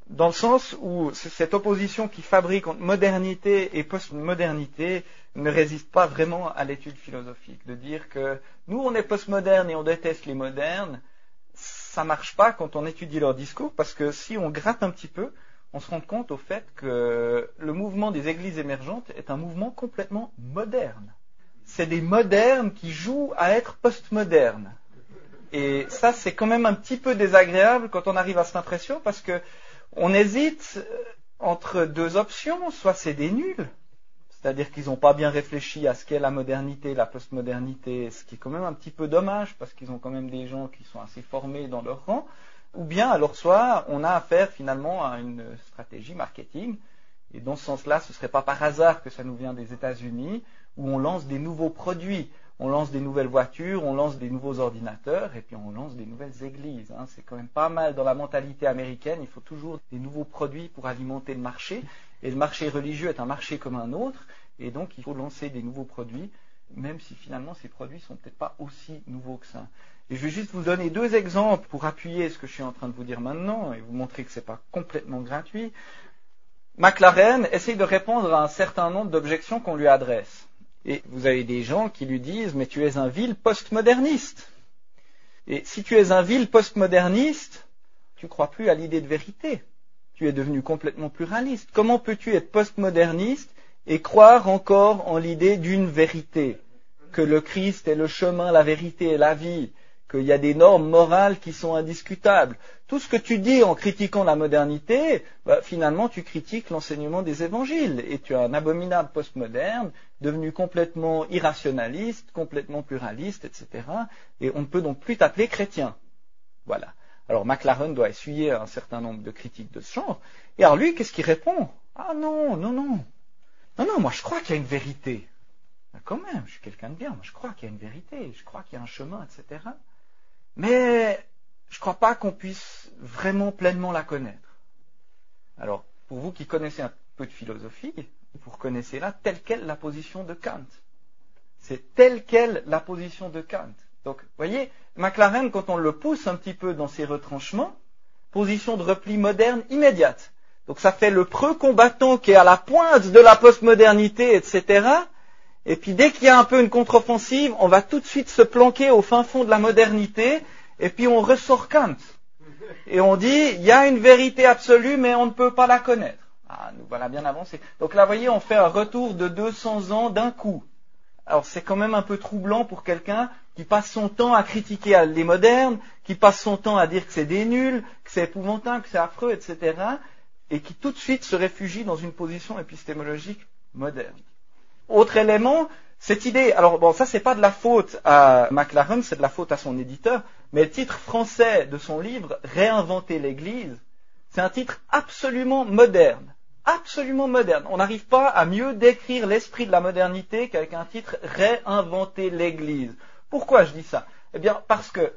Dans le sens où cette opposition qui fabrique entre modernité et postmodernité ne résiste pas vraiment à l'étude philosophique. De dire que nous on est postmoderne et on déteste les modernes, ça marche pas quand on étudie leur discours, parce que si on gratte un petit peu, on se rend compte au fait que le mouvement des églises émergentes est un mouvement complètement moderne. C'est des modernes qui jouent à être postmodernes. Et ça, c'est quand même un petit peu désagréable quand on arrive à cette impression, parce que on hésite entre deux options, soit c'est des nuls, c'est-à-dire qu'ils n'ont pas bien réfléchi à ce qu'est la modernité, la postmodernité, ce qui est quand même un petit peu dommage, parce qu'ils ont quand même des gens qui sont assez formés dans leur rang, ou bien alors soit on a affaire finalement à une stratégie marketing, et dans ce sens-là, ce ne serait pas par hasard que ça nous vient des États-Unis, où on lance des nouveaux produits, on lance des nouvelles voitures, on lance des nouveaux ordinateurs, et puis on lance des nouvelles églises. C'est quand même pas mal dans la mentalité américaine, il faut toujours des nouveaux produits pour alimenter le marché, et le marché religieux est un marché comme un autre, et donc il faut lancer des nouveaux produits, même si finalement ces produits sont peut-être pas aussi nouveaux que ça. Et je vais juste vous donner deux exemples pour appuyer ce que je suis en train de vous dire maintenant, et vous montrer que c'est pas complètement gratuit. McLaren essaye de répondre à un certain nombre d'objections qu'on lui adresse. Et vous avez des gens qui lui disent « mais tu es un vil postmoderniste ». Et si tu es un vil postmoderniste, tu ne crois plus à l'idée de vérité. Tu es devenu complètement pluraliste. Comment peux-tu être postmoderniste et croire encore en l'idée d'une vérité? Que le Christ est le chemin, la vérité et la vie, qu'il y a des normes morales qui sont indiscutables. Tout ce que tu dis en critiquant la modernité, finalement tu critiques l'enseignement des évangiles et tu es un abominable postmoderne, devenu complètement irrationaliste, complètement pluraliste, etc. Et on ne peut donc plus t'appeler chrétien. Voilà. Alors McLaren doit essuyer un certain nombre de critiques de ce genre. Et alors lui, qu'est-ce qu'il répond? Ah non, moi je crois qu'il y a une vérité. Quand même, je suis quelqu'un de bien, moi je crois qu'il y a une vérité, je crois qu'il y a un chemin, etc. Mais je ne crois pas qu'on puisse vraiment pleinement la connaître. Alors, pour vous qui connaissez un peu de philosophie, vous reconnaissez là telle quelle la position de Kant. C'est telle quelle la position de Kant. Donc, vous voyez, McLaren, quand on le pousse un petit peu dans ses retranchements, position de repli moderne immédiate. Donc ça fait le preux combattant qui est à la pointe de la postmodernité, etc. Et puis dès qu'il y a un peu une contre-offensive, on va tout de suite se planquer au fin fond de la modernité, et puis on ressort Kant. Et on dit, il y a une vérité absolue, mais on ne peut pas la connaître. Ah, nous voilà bien avancés. Donc là, vous voyez, on fait un retour de 200 ans d'un coup. Alors c'est quand même un peu troublant pour quelqu'un qui passe son temps à critiquer les modernes, qui passe son temps à dire que c'est des nuls, que c'est épouvantable, que c'est affreux, etc. Et qui tout de suite se réfugie dans une position épistémologique moderne. Autre élément, cette idée, alors bon, ça c'est pas de la faute à McLaren, c'est de la faute à son éditeur, mais le titre français de son livre, Réinventer l'Église, c'est un titre absolument moderne. Absolument moderne. On n'arrive pas à mieux décrire l'esprit de la modernité qu'avec un titre Réinventer l'Église. Pourquoi je dis ça? Eh bien, parce que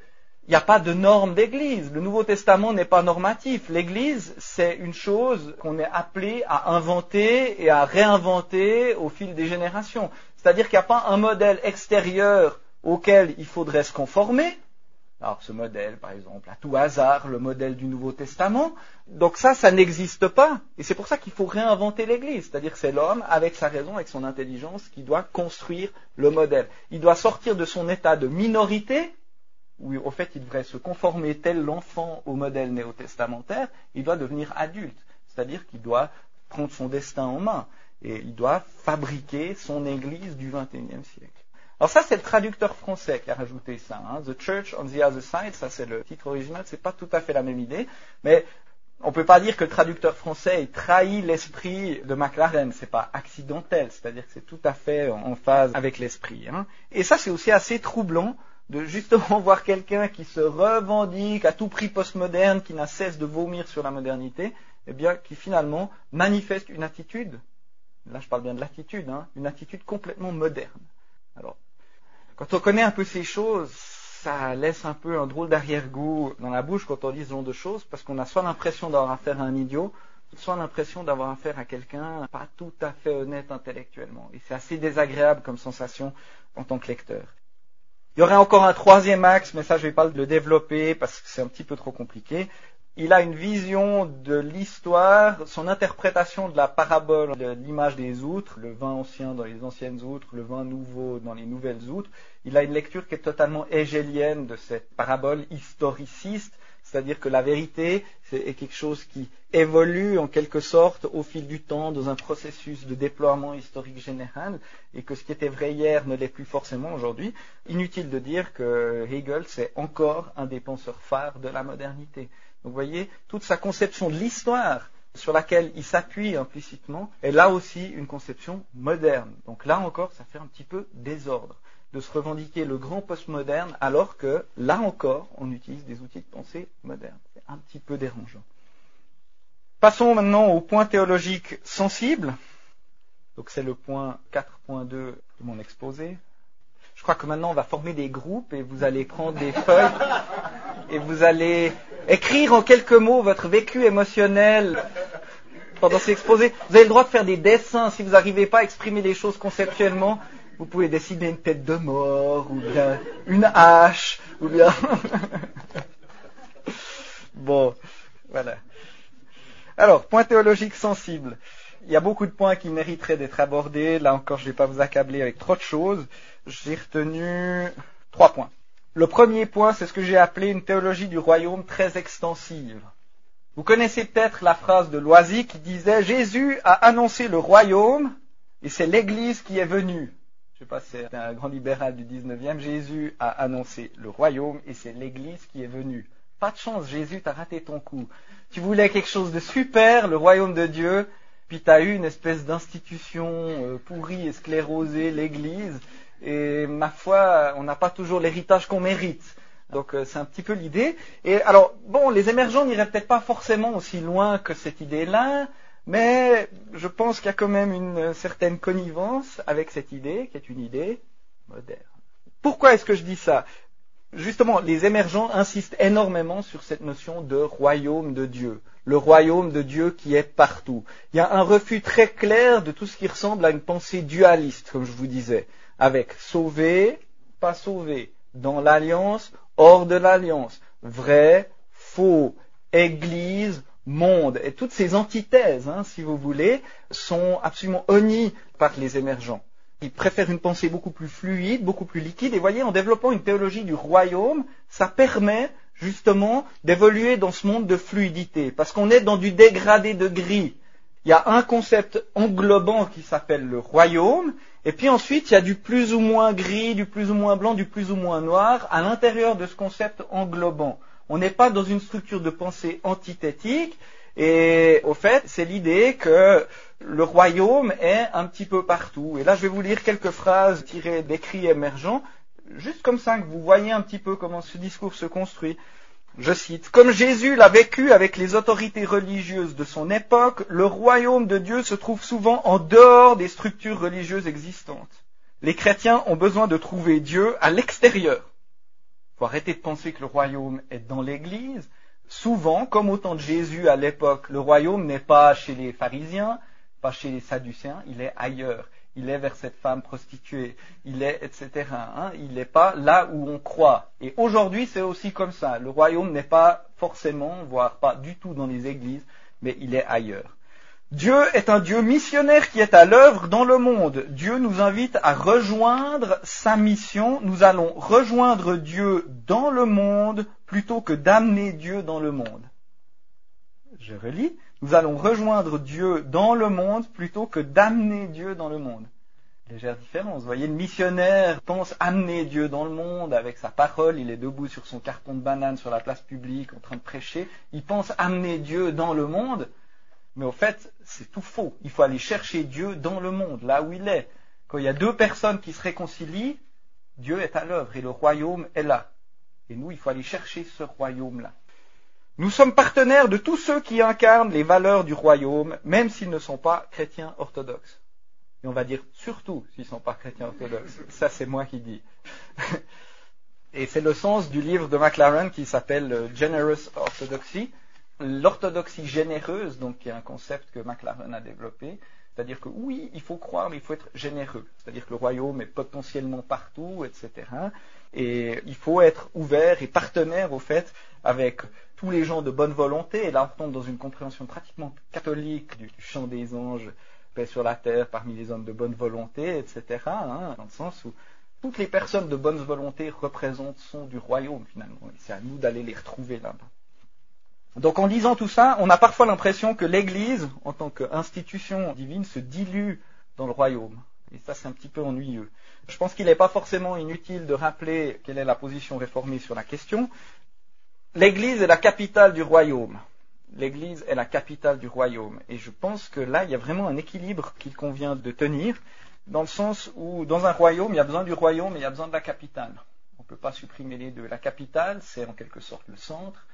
il n'y a pas de norme d'Église. Le Nouveau Testament n'est pas normatif. L'Église, c'est une chose qu'on est appelé à inventer et à réinventer au fil des générations. C'est-à-dire qu'il n'y a pas un modèle extérieur auquel il faudrait se conformer. Alors ce modèle, par exemple, à tout hasard, le modèle du Nouveau Testament. Donc ça n'existe pas. Et c'est pour ça qu'il faut réinventer l'Église. C'est-à-dire que c'est l'homme, avec sa raison, avec son intelligence, qui doit construire le modèle. Il doit sortir de son état de minorité, où au fait il devrait se conformer tel l'enfant au modèle néo-testamentaire, il doit devenir adulte. C'est-à-dire qu'il doit prendre son destin en main. Et il doit fabriquer son Église du XXIe siècle. Alors ça, c'est le traducteur français qui a rajouté ça. The Church on the Other Side, ça c'est le titre original, c'est pas tout à fait la même idée, mais on peut pas dire que le traducteur français ait trahi l'esprit de McLaren, c'est pas accidentel, c'est-à-dire que c'est tout à fait en phase avec l'esprit. Et ça, c'est aussi assez troublant de justement voir quelqu'un qui se revendique à tout prix postmoderne, qui n'a cesse de vomir sur la modernité, eh bien, qui finalement manifeste une attitude là je parle bien de l'attitude, une attitude complètement moderne. Alors, quand on connaît un peu ces choses, ça laisse un peu un drôle d'arrière-goût dans la bouche quand on dit ce genre de choses, parce qu'on a soit l'impression d'avoir affaire à un idiot, soit l'impression d'avoir affaire à quelqu'un pas tout à fait honnête intellectuellement. Et c'est assez désagréable comme sensation en tant que lecteur. Il y aurait encore un troisième axe, mais ça je ne vais pas le développer parce que c'est un petit peu trop compliqué. Il a une vision de l'histoire, son interprétation de la parabole de l'image des outres, le vin ancien dans les anciennes outres, le vin nouveau dans les nouvelles outres. Il a une lecture qui est totalement hégélienne de cette parabole historiciste, c'est-à-dire que la vérité est quelque chose qui évolue en quelque sorte au fil du temps dans un processus de déploiement historique général et que ce qui était vrai hier ne l'est plus forcément aujourd'hui. Inutile de dire que Hegel, c'est encore un des penseurs phares de la modernité. Donc vous voyez, toute sa conception de l'histoire sur laquelle il s'appuie implicitement est là aussi une conception moderne. Donc là encore, ça fait un petit peu désordre de se revendiquer le grand postmoderne alors que, là encore, on utilise des outils de pensée modernes. C'est un petit peu dérangeant. Passons maintenant au point théologique sensible. Donc c'est le point 4.2 de mon exposé. Je crois que maintenant on va former des groupes et vous allez prendre des feuilles et vous allez écrire en quelques mots votre vécu émotionnel pendant cet exposé. Vous avez le droit de faire des dessins si vous n'arrivez pas à exprimer les choses conceptuellement. Vous pouvez dessiner une tête de mort, ou bien une hache, ou bien... Bon, voilà. Alors, point théologique sensible. Il y a beaucoup de points qui mériteraient d'être abordés. Là encore, je ne vais pas vous accabler avec trop de choses. J'ai retenu 3 points. Le premier point, c'est ce que j'ai appelé une théologie du royaume très extensive. Vous connaissez peut-être la phrase de Loisy qui disait « Jésus a annoncé le royaume et c'est l'Église qui est venue ». Je ne sais pas si c'est un grand libéral du 19e. Jésus a annoncé le royaume et c'est l'Église qui est venue. Pas de chance, Jésus, t'as raté ton coup. Tu voulais quelque chose de super, le royaume de Dieu, puis tu as eu une espèce d'institution pourrie et sclérosée, l'Église, et ma foi, on n'a pas toujours l'héritage qu'on mérite. Donc c'est un petit peu l'idée. Et alors, bon, les émergents n'iraient peut-être pas forcément aussi loin que cette idée-là, mais je pense qu'il y a quand même une certaine connivence avec cette idée, qui est une idée moderne. Pourquoi est-ce que je dis ça ? Justement, les émergents insistent énormément sur cette notion de royaume de Dieu. Le royaume de Dieu qui est partout. Il y a un refus très clair de tout ce qui ressemble à une pensée dualiste, comme je vous disais, avec sauvé, pas sauvé, dans l'alliance, hors de l'alliance, vrai, faux, église, monde. Et toutes ces antithèses, si vous voulez, sont absolument honnies par les émergents. Ils préfèrent une pensée beaucoup plus fluide, beaucoup plus liquide. Et voyez, en développant une théologie du royaume, ça permet justement d'évoluer dans ce monde de fluidité. Parce qu'on est dans du dégradé de gris. Il y a un concept englobant qui s'appelle le royaume. Et puis ensuite, il y a du plus ou moins gris, du plus ou moins blanc, du plus ou moins noir à l'intérieur de ce concept englobant. On n'est pas dans une structure de pensée antithétique. Et au fait, c'est l'idée que le royaume est un petit peu partout. Et là, je vais vous lire quelques phrases tirées d'écrits émergents, juste comme ça, que vous voyez un petit peu comment ce discours se construit. Je cite, « Comme Jésus l'a vécu avec les autorités religieuses de son époque, le royaume de Dieu se trouve souvent en dehors des structures religieuses existantes. Les chrétiens ont besoin de trouver Dieu à l'extérieur. Il faut arrêter de penser que le royaume est dans l'Église. Souvent, comme au temps de Jésus à l'époque, le royaume n'est pas chez les pharisiens, pas chez les sadducéens, il est ailleurs. Il est vers cette femme prostituée, il est, etc. Il n'est pas là où on croit. Et aujourd'hui, c'est aussi comme ça. Le royaume n'est pas forcément, voire pas du tout dans les églises, mais il est ailleurs. Dieu est un Dieu missionnaire qui est à l'œuvre dans le monde. Dieu nous invite à rejoindre sa mission. Nous allons rejoindre Dieu dans le monde plutôt que d'amener Dieu dans le monde. Je relis. Nous allons rejoindre Dieu dans le monde plutôt que d'amener Dieu dans le monde. Légère différence. Vous voyez, le missionnaire pense amener Dieu dans le monde avec sa parole. Il est debout sur son carton de banane sur la place publique en train de prêcher. Il pense amener Dieu dans le monde. Mais au fait, c'est tout faux. Il faut aller chercher Dieu dans le monde, là où il est. Quand il y a deux personnes qui se réconcilient, Dieu est à l'œuvre et le royaume est là. Et nous, il faut aller chercher ce royaume-là. Nous sommes partenaires de tous ceux qui incarnent les valeurs du royaume, même s'ils ne sont pas chrétiens orthodoxes. Et on va dire surtout s'ils ne sont pas chrétiens orthodoxes. Ça, c'est moi qui dis. Et c'est le sens du livre de McLaren qui s'appelle Generous Orthodoxy. L'orthodoxie généreuse, donc qui est un concept que McLaren a développé. C'est-à-dire que oui, il faut croire, mais il faut être généreux. C'est-à-dire que le royaume est potentiellement partout, etc. Et il faut être ouvert et partenaire, au fait, avec tous les gens de bonne volonté. Et là, on tombe dans une compréhension pratiquement catholique du chant des anges, paix sur la terre parmi les hommes de bonne volonté, etc. Dans le sens où toutes les personnes de bonne volonté sont du royaume, finalement. Et c'est à nous d'aller les retrouver là-bas. Donc en lisant tout ça, on a parfois l'impression que l'Église, en tant qu'institution divine, se dilue dans le royaume. Et ça, c'est un petit peu ennuyeux. Je pense qu'il n'est pas forcément inutile de rappeler quelle est la position réformée sur la question. L'Église est la capitale du royaume. L'Église est la capitale du royaume. Et je pense que là, il y a vraiment un équilibre qu'il convient de tenir, dans le sens où, dans un royaume, il y a besoin du royaume et il y a besoin de la capitale. On ne peut pas supprimer les deux. La capitale, c'est en quelque sorte le centre.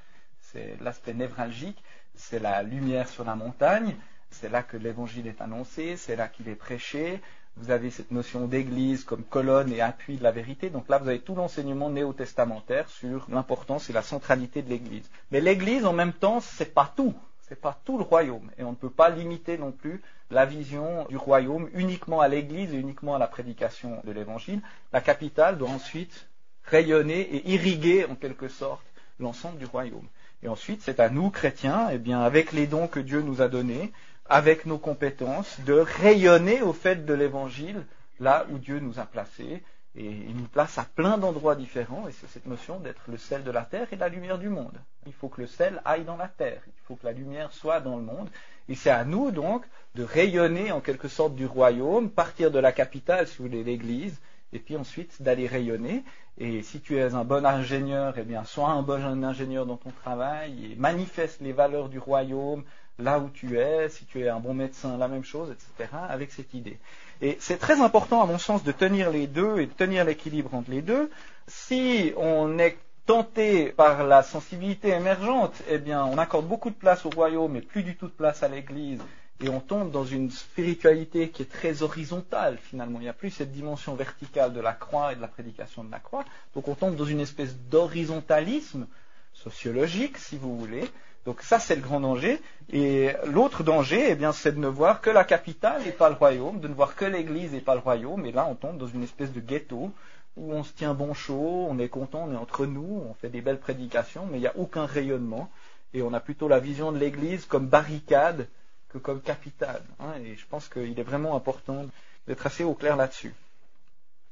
C'est l'aspect névralgique, c'est la lumière sur la montagne, c'est là que l'évangile est annoncé, c'est là qu'il est prêché. Vous avez cette notion d'église comme colonne et appui de la vérité. Donc là, vous avez tout l'enseignement néo-testamentaire sur l'importance et la centralité de l'église. Mais l'église, en même temps, c'est pas tout le royaume. Et on ne peut pas limiter non plus la vision du royaume uniquement à l'église et uniquement à la prédication de l'évangile. La capitale doit ensuite rayonner et irriguer, en quelque sorte, l'ensemble du royaume. Et ensuite, c'est à nous, chrétiens, avec les dons que Dieu nous a donnés, avec nos compétences, de rayonner au fait de l'Évangile là où Dieu nous a placés. Et il nous place à plein d'endroits différents. Et c'est cette notion d'être le sel de la terre et la lumière du monde. Il faut que le sel aille dans la terre. Il faut que la lumière soit dans le monde. Et c'est à nous, donc, de rayonner en quelque sorte du royaume, partir de la capitale, si vous voulez, l'Église, et puis ensuite d'aller rayonner. Et si tu es un bon ingénieur, sois un bon ingénieur dans ton travail et manifeste les valeurs du royaume là où tu es. Si tu es un bon médecin, la même chose, etc. avec cette idée. Et c'est très important, à mon sens, de tenir les deux et de tenir l'équilibre entre les deux. Si on est tenté par la sensibilité émergente, on accorde beaucoup de place au royaume et plus du tout de place à l'Église. Et on tombe dans une spiritualité qui est très horizontale, finalement. Il n'y a plus cette dimension verticale de la croix et de la prédication de la croix. Donc on tombe dans une espèce d'horizontalisme sociologique, si vous voulez. Donc ça, c'est le grand danger. Et l'autre danger, c'est de ne voir que la capitale et pas le royaume, de ne voir que l'Église et pas le royaume. Et là, on tombe dans une espèce de ghetto où on se tient bon chaud, on est content, on est entre nous, on fait des belles prédications, mais il n'y a aucun rayonnement. Et on a plutôt la vision de l'Église comme barricade que comme capitale. Et je pense qu'il est vraiment important d'être assez au clair là-dessus.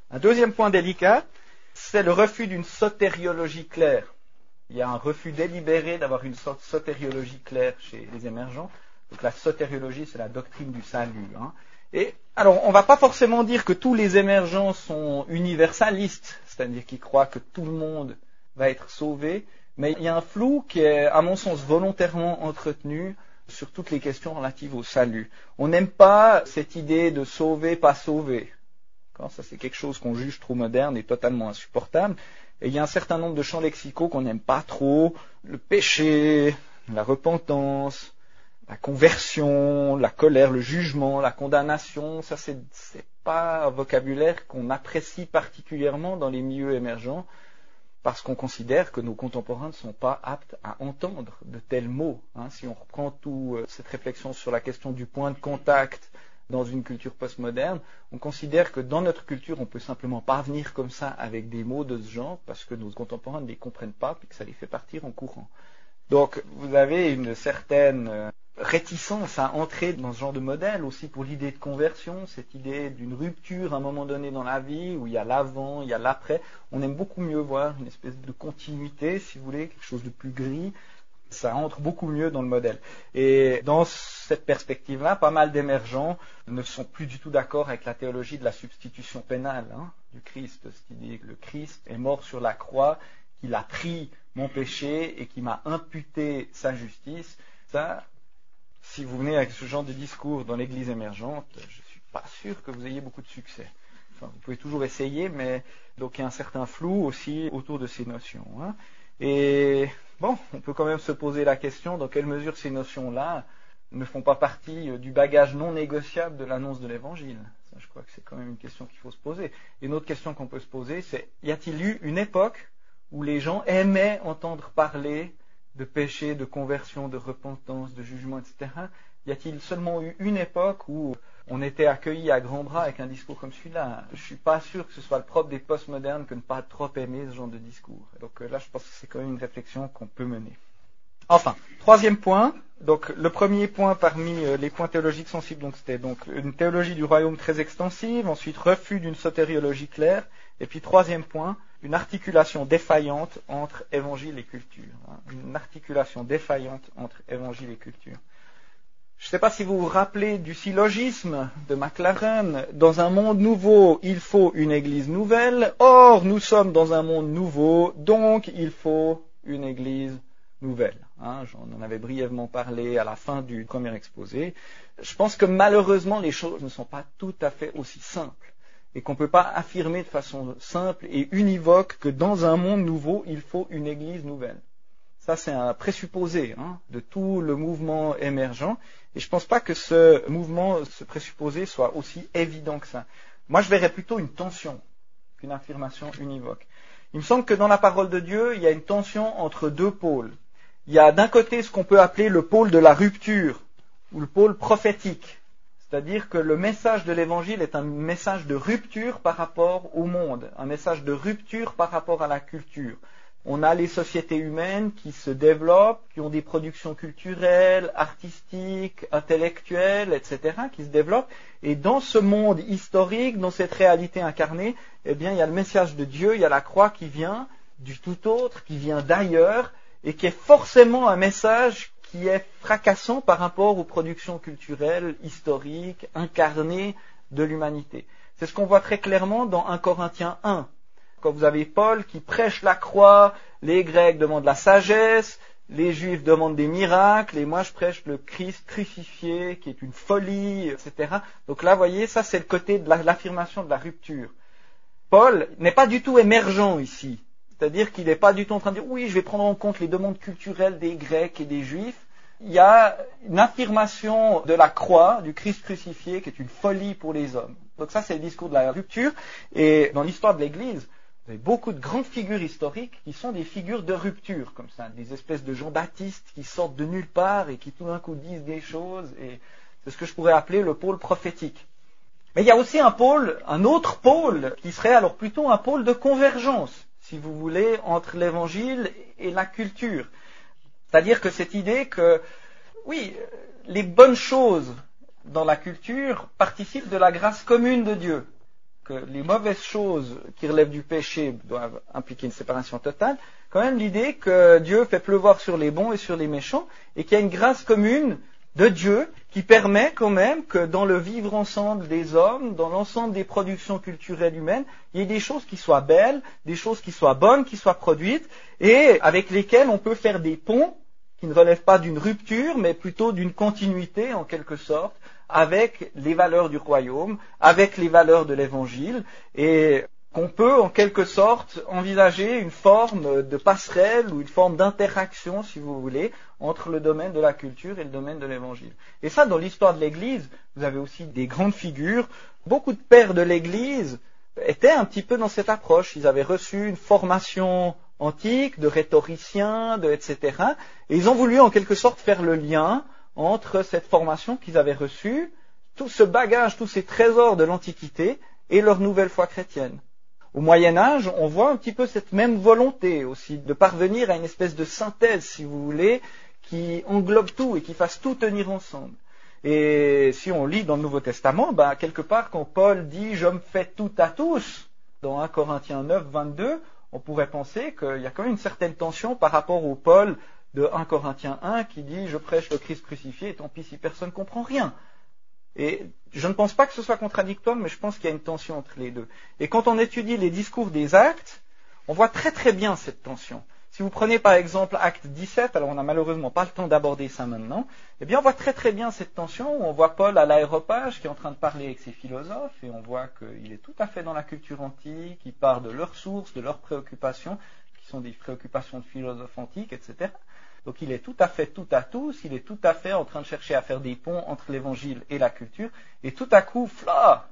Un deuxième point délicat, c'est le refus d'une sotériologie claire. Il y a un refus délibéré d'avoir une sotériologie claire chez les émergents. Donc la sotériologie, c'est la doctrine du salut. Et alors, on ne va pas forcément dire que tous les émergents sont universalistes, c'est-à-dire qu'ils croient que tout le monde va être sauvé, mais il y a un flou qui est, à mon sens, volontairement entretenu sur toutes les questions relatives au salut. On n'aime pas cette idée de sauver, pas sauver. Ça, c'est quelque chose qu'on juge trop moderne et totalement insupportable. Et il y a un certain nombre de champs lexicaux qu'on n'aime pas trop. Le péché, la repentance, la conversion, la colère, le jugement, la condamnation. Ça, c'est pas un vocabulaire qu'on apprécie particulièrement dans les milieux émergents, parce qu'on considère que nos contemporains ne sont pas aptes à entendre de tels mots. Si on reprend toute cette réflexion sur la question du point de contact dans une culture postmoderne, on considère que dans notre culture, on ne peut simplement pas venir comme ça avec des mots de ce genre, parce que nos contemporains ne les comprennent pas, et que ça les fait partir en courant. Donc, vous avez une certaine réticence à entrer dans ce genre de modèle, aussi pour l'idée de conversion, cette idée d'une rupture à un moment donné dans la vie, où il y a l'avant, il y a l'après. On aime beaucoup mieux voir une espèce de continuité, si vous voulez, quelque chose de plus gris. Ça entre beaucoup mieux dans le modèle. Et dans cette perspective-là, pas mal d'émergents ne sont plus du tout d'accord avec la théologie de la substitution pénale du Christ. C'est-à-dire que le Christ est mort sur la croix, qu'il a pris mon péché et qui m'a imputé sa justice. Ça, si vous venez avec ce genre de discours dans l'Église émergente, je ne suis pas sûr que vous ayez beaucoup de succès. Vous pouvez toujours essayer, mais donc il y a un certain flou aussi autour de ces notions. Et bon, on peut quand même se poser la question dans quelle mesure ces notions-là ne font pas partie du bagage non négociable de l'annonce de l'Évangile. Ça, je crois que c'est quand même une question qu'il faut se poser. Et une autre question qu'on peut se poser, c'est y a-t-il eu une époque où les gens aimaient entendre parler de péché, de conversion, de repentance, de jugement, etc. Y a-t-il seulement eu une époque où on était accueillis à grands bras avec un discours comme celui-là? Je ne suis pas sûr que ce soit le propre des postmodernes que de ne pas trop aimer ce genre de discours. Donc là, je pense que c'est quand même une réflexion qu'on peut mener. Enfin, troisième point. Donc le premier point parmi les points théologiques sensibles, donc c'était donc une théologie du royaume très extensive, ensuite refus d'une sotériologie claire, et puis troisième point, une articulation défaillante entre évangile et culture. Une articulation défaillante entre évangile et culture. Je ne sais pas si vous vous rappelez du syllogisme de Maclaren. Dans un monde nouveau, il faut une église nouvelle. Or, nous sommes dans un monde nouveau, donc il faut une église nouvelle. J'en avais brièvement parlé à la fin du premier exposé. Je pense que malheureusement, les choses ne sont pas tout à fait aussi simples. Et qu'on ne peut pas affirmer de façon simple et univoque que dans un monde nouveau, il faut une église nouvelle. Ça, c'est un présupposé de tout le mouvement émergent. Et je ne pense pas que ce mouvement, ce présupposé, soit aussi évident que ça. Moi, je verrais plutôt une tension qu'une affirmation univoque. Il me semble que dans la parole de Dieu, il y a une tension entre deux pôles. Il y a d'un côté ce qu'on peut appeler le pôle de la rupture, ou le pôle prophétique. C'est-à-dire que le message de l'Évangile est un message de rupture par rapport au monde, un message de rupture par rapport à la culture. On a les sociétés humaines qui se développent, qui ont des productions culturelles, artistiques, intellectuelles, etc., qui se développent. Et dans ce monde historique, dans cette réalité incarnée, eh bien, il y a le message de Dieu, il y a la croix qui vient du tout autre, qui vient d'ailleurs, et qui est forcément un message qui est fracassant par rapport aux productions culturelles, historiques, incarnées de l'humanité. C'est ce qu'on voit très clairement dans 1 Corinthiens 1. Quand vous avez Paul qui prêche la croix, les Grecs demandent la sagesse, les Juifs demandent des miracles, et moi je prêche le Christ crucifié, qui est une folie, etc. Donc là, vous voyez, ça c'est le côté de l'affirmation de la rupture. Paul n'est pas du tout émergent ici. C'est-à-dire qu'il n'est pas du tout en train de dire « oui, je vais prendre en compte les demandes culturelles des Grecs et des Juifs ». Il y a une affirmation de la croix, du Christ crucifié, qui est une folie pour les hommes. Donc ça, c'est le discours de la rupture. Et dans l'histoire de l'Église, vous avez beaucoup de grandes figures historiques qui sont des figures de rupture, comme ça, des espèces de Jean-Baptiste qui sortent de nulle part et qui tout d'un coup disent des choses. Et c'est ce que je pourrais appeler le pôle prophétique. Mais il y a aussi un autre pôle, qui serait alors plutôt un pôle de convergence, si vous voulez, entre l'Évangile et la culture. C'est-à-dire que cette idée que, oui, les bonnes choses dans la culture participent de la grâce commune de Dieu, que les mauvaises choses qui relèvent du péché doivent impliquer une séparation totale, quand même l'idée que Dieu fait pleuvoir sur les bons et sur les méchants, et qu'il y a une grâce commune de Dieu qui permet quand même que dans le vivre ensemble des hommes, dans l'ensemble des productions culturelles humaines, il y ait des choses qui soient belles, des choses qui soient bonnes, qui soient produites, et avec lesquelles on peut faire des ponts qui ne relèvent pas d'une rupture, mais plutôt d'une continuité en quelque sorte, avec les valeurs du royaume, avec les valeurs de l'Évangile, et qu'on peut en quelque sorte envisager une forme de passerelle ou une forme d'interaction, si vous voulez, entre le domaine de la culture et le domaine de l'Évangile. Et ça, dans l'histoire de l'Église, vous avez aussi des grandes figures. Beaucoup de pères de l'Église étaient un petit peu dans cette approche. Ils avaient reçu une formation antique, de rhétoriciens, etc. Et ils ont voulu en quelque sorte faire le lien entre cette formation qu'ils avaient reçue, tout ce bagage, tous ces trésors de l'Antiquité et leur nouvelle foi chrétienne. Au Moyen-Âge, on voit un petit peu cette même volonté aussi de parvenir à une espèce de synthèse, si vous voulez, qui englobe tout et qui fasse tout tenir ensemble. Et si on lit dans le Nouveau Testament, quelque part, quand Paul dit « je me fais tout à tous », dans 1 Corinthiens 9, 22, on pourrait penser qu'il y a quand même une certaine tension par rapport au Paul de 1 Corinthiens 1 qui dit « je prêche le Christ crucifié, et tant pis si personne ne comprend rien ». Et je ne pense pas que ce soit contradictoire, mais je pense qu'il y a une tension entre les deux. Et quand on étudie les discours des actes, on voit très très bien cette tension. Si vous prenez par exemple acte 17, alors on n'a malheureusement pas le temps d'aborder ça maintenant, eh bien on voit très très bien cette tension où on voit Paul à l'aéropage qui est en train de parler avec ses philosophes et on voit qu'il est tout à fait dans la culture antique, il part de leurs sources, de leurs préoccupations, qui sont des préoccupations de philosophes antiques, etc. Donc il est tout à fait tout à tous, il est tout à fait en train de chercher à faire des ponts entre l'évangile et la culture, et tout à coup, fla,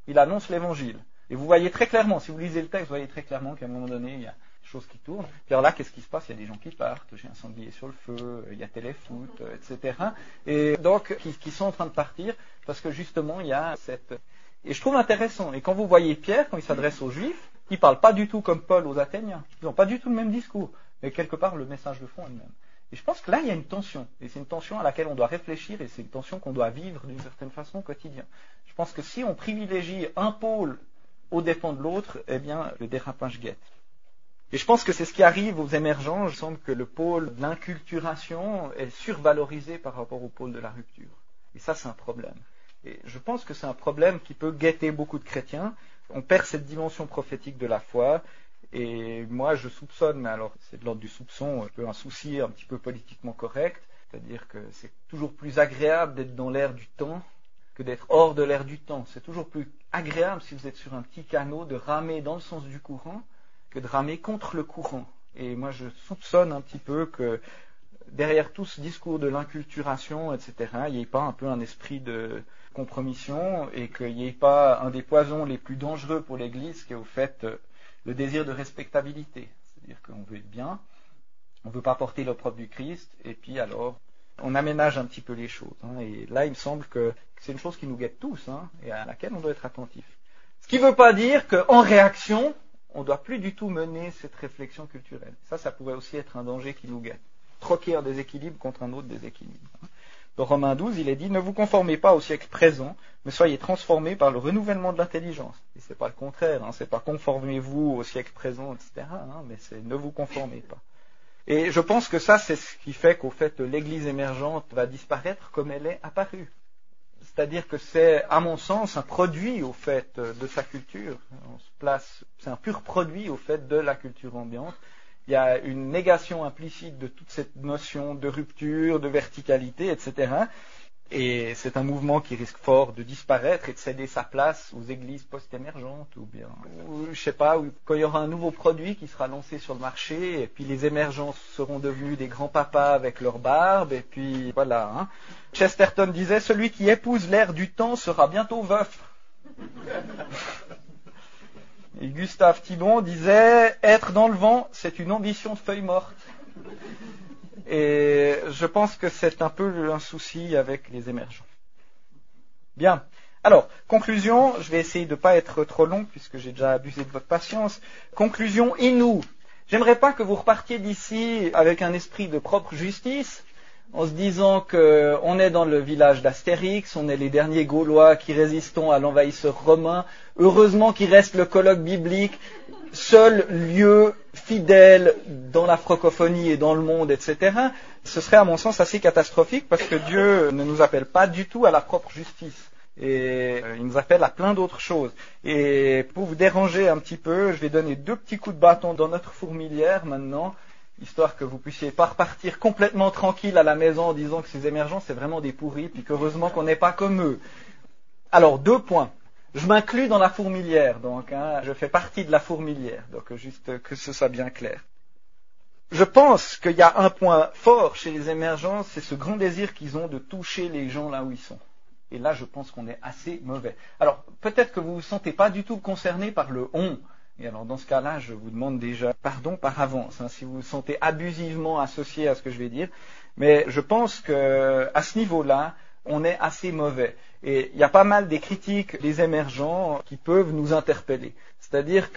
il annonce l'évangile. Et vous voyez très clairement, si vous lisez le texte, vous voyez très clairement qu'à un moment donné, il y a des choses qui tournent. Puis alors là, qu'est-ce qui se passe? Il y a des gens qui partent, j'ai un sanglier sur le feu, il y a téléfoot, etc. Et donc, qui sont en train de partir, parce que justement, il y a cette... Et je trouve intéressant, et quand vous voyez Pierre, quand il s'adresse aux Juifs, il ne parle pas du tout comme Paul aux Athéniens. Ils n'ont pas du tout le même discours, mais quelque part, le message de fond est le même. Et je pense que là, il y a une tension. Et c'est une tension à laquelle on doit réfléchir et c'est une tension qu'on doit vivre d'une certaine façon au quotidien. Je pense que si on privilégie un pôle aux dépens de l'autre, eh bien, le dérapage guette. Et je pense que c'est ce qui arrive aux émergents. Il semble que le pôle de l'inculturation est survalorisé par rapport au pôle de la rupture. Et ça, c'est un problème. Et je pense que c'est un problème qui peut guetter beaucoup de chrétiens. On perd cette dimension prophétique de la foi. Et moi, je soupçonne, mais alors c'est de l'ordre du soupçon, un peu un souci un petit peu politiquement correct, c'est-à-dire que c'est toujours plus agréable d'être dans l'air du temps que d'être hors de l'air du temps. C'est toujours plus agréable, si vous êtes sur un petit canot, de ramer dans le sens du courant que de ramer contre le courant. Et moi, je soupçonne un petit peu que derrière tout ce discours de l'inculturation, etc., il n'y ait pas un peu un esprit de compromission et qu'il n'y ait pas un des poisons les plus dangereux pour l'Église qui est au fait le désir de respectabilité. C'est-à-dire qu'on veut être bien, on ne veut pas porter l'opprobre du Christ, et puis alors on aménage un petit peu les choses. Et là, il me semble que c'est une chose qui nous guette tous, et à laquelle on doit être attentif. Ce qui ne veut pas dire qu'en réaction, on ne doit plus du tout mener cette réflexion culturelle. Ça pourrait aussi être un danger qui nous guette. Troquer un déséquilibre contre un autre déséquilibre. Dans Romains 12, il est dit « Ne vous conformez pas au siècle présent, mais soyez transformés par le renouvellement de l'intelligence. » Et c'est pas le contraire, c'est pas « conformez-vous au siècle présent », etc., mais c'est « ne vous conformez pas ». Et je pense que ça, c'est ce qui fait qu'au fait, l'Église émergente va disparaître comme elle est apparue. C'est-à-dire que c'est, à mon sens, un produit, au fait, de sa culture. On se place, c'est un pur produit, au fait, de la culture ambiante. Il y a une négation implicite de toute cette notion de rupture, de verticalité, etc. Et c'est un mouvement qui risque fort de disparaître et de céder sa place aux églises post-émergentes, ou bien, je sais pas, quand il y aura un nouveau produit qui sera lancé sur le marché, et puis les émergents seront devenus des grands papas avec leur barbe, et puis voilà. Chesterton disait, celui qui épouse l'ère du temps sera bientôt veuf. Et Gustave Thibon disait, être dans le vent, c'est une ambition de feuille morte. Et je pense que c'est un peu un souci avec les émergents. Bien. Alors, conclusion, je vais essayer de ne pas être trop long puisque j'ai déjà abusé de votre patience. Conclusion, et nous? J'aimerais pas que vous repartiez d'ici avec un esprit de propre justice, en se disant qu'on est dans le village d'Astérix, on est les derniers Gaulois qui résistons à l'envahisseur romain. Heureusement qu'il reste le colloque biblique, seul lieu fidèle dans la francophonie et dans le monde, etc. Ce serait à mon sens assez catastrophique parce que Dieu ne nous appelle pas du tout à la propre justice. Et il nous appelle à plein d'autres choses. Et pour vous déranger un petit peu, je vais donner 2 petits coups de bâton dans notre fourmilière maintenant, histoire que vous puissiez pas repartir complètement tranquille à la maison en disant que ces émergents c'est vraiment des pourris, puis qu'heureusement qu'on n'est pas comme eux. Alors, 2 points. Je m'inclus dans la fourmilière, donc je fais partie de la fourmilière, donc juste que ce soit bien clair. Je pense qu'il y a un point fort chez les émergents, c'est ce grand désir qu'ils ont de toucher les gens là où ils sont. Et là, je pense qu'on est assez mauvais. Alors, peut-être que vous ne vous sentez pas du tout concerné par le « on ». Et alors, dans ce cas-là, je vous demande déjà pardon par avance, si vous vous sentez abusivement associé à ce que je vais dire. Mais je pense qu'à ce niveau-là, on est assez mauvais. Et il y a pas mal des critiques des émergents qui peuvent nous interpeller. C'est-à-dire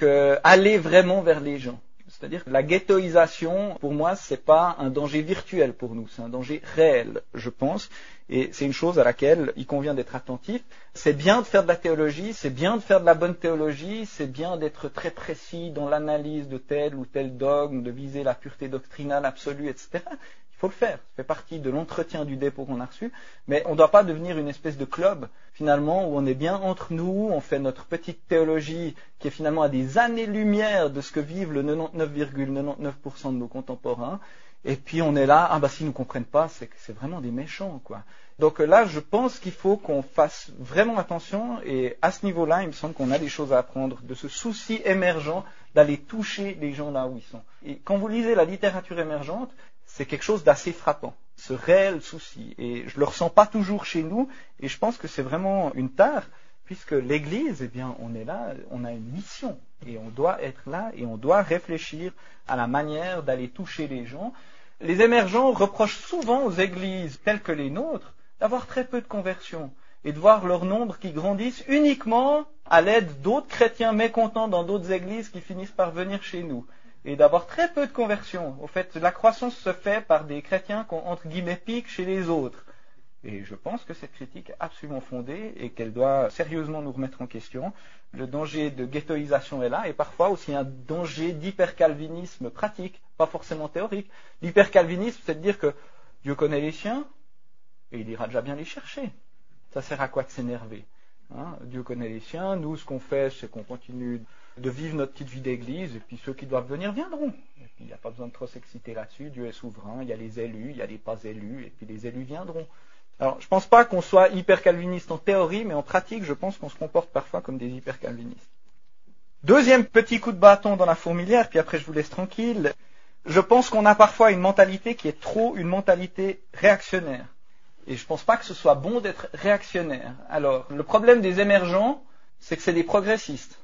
aller vraiment vers les gens. C'est-à-dire que la ghettoisation, pour moi, c'est pas un danger virtuel pour nous, c'est un danger réel, je pense. Et c'est une chose à laquelle il convient d'être attentif. C'est bien de faire de la théologie, c'est bien de faire de la bonne théologie, c'est bien d'être très précis dans l'analyse de tel ou tel dogme, de viser la pureté doctrinale absolue, etc. Il faut le faire, ça fait partie de l'entretien du dépôt qu'on a reçu, mais on ne doit pas devenir une espèce de club, finalement, où on est bien entre nous, on fait notre petite théologie qui est finalement à des années-lumière de ce que vivent le 99,99% de nos contemporains, et puis on est là, s'ils ne nous comprennent pas, c'est que c'est vraiment des méchants, quoi. Donc là, je pense qu'il faut qu'on fasse vraiment attention, et à ce niveau-là, il me semble qu'on a des choses à apprendre de ce souci émergent d'aller toucher les gens là où ils sont. Et quand vous lisez la littérature émergente, c'est quelque chose d'assez frappant, ce réel souci. Et je le ressens pas toujours chez nous, et je pense que c'est vraiment une tare, puisque l'Église, eh bien, on est là, on a une mission, et on doit être là, et on doit réfléchir à la manière d'aller toucher les gens. Les émergents reprochent souvent aux églises telles que les nôtres d'avoir très peu de conversions, et de voir leur nombre qui grandissent uniquement à l'aide d'autres chrétiens mécontents dans d'autres églises qui finissent par venir chez nous. Et d'avoir très peu de conversions. Au fait, la croissance se fait par des chrétiens qui ont, entre guillemets, pique chez les autres. Et je pense que cette critique est absolument fondée et qu'elle doit sérieusement nous remettre en question. Le danger de ghettoisation est là, et parfois aussi un danger d'hypercalvinisme pratique, pas forcément théorique. L'hypercalvinisme, c'est de dire que Dieu connaît les siens, et il ira déjà bien les chercher. Ça sert à quoi de s'énerver? Dieu connaît les siens, nous ce qu'on fait c'est qu'on continue de vivre notre petite vie d'église, et puis ceux qui doivent venir viendront. Et puis il n'y a pas besoin de trop s'exciter là-dessus, Dieu est souverain, il y a les élus, il y a les pas élus, et puis les élus viendront. Alors je ne pense pas qu'on soit hyper calviniste en théorie, mais en pratique je pense qu'on se comporte parfois comme des hyper calvinistes. Deuxième petit coup de bâton dans la fourmilière, puis après je vous laisse tranquille. Je pense qu'on a parfois une mentalité qui est trop une mentalité réactionnaire. Et je ne pense pas que ce soit bon d'être réactionnaire. Alors, le problème des émergents, c'est que c'est des progressistes.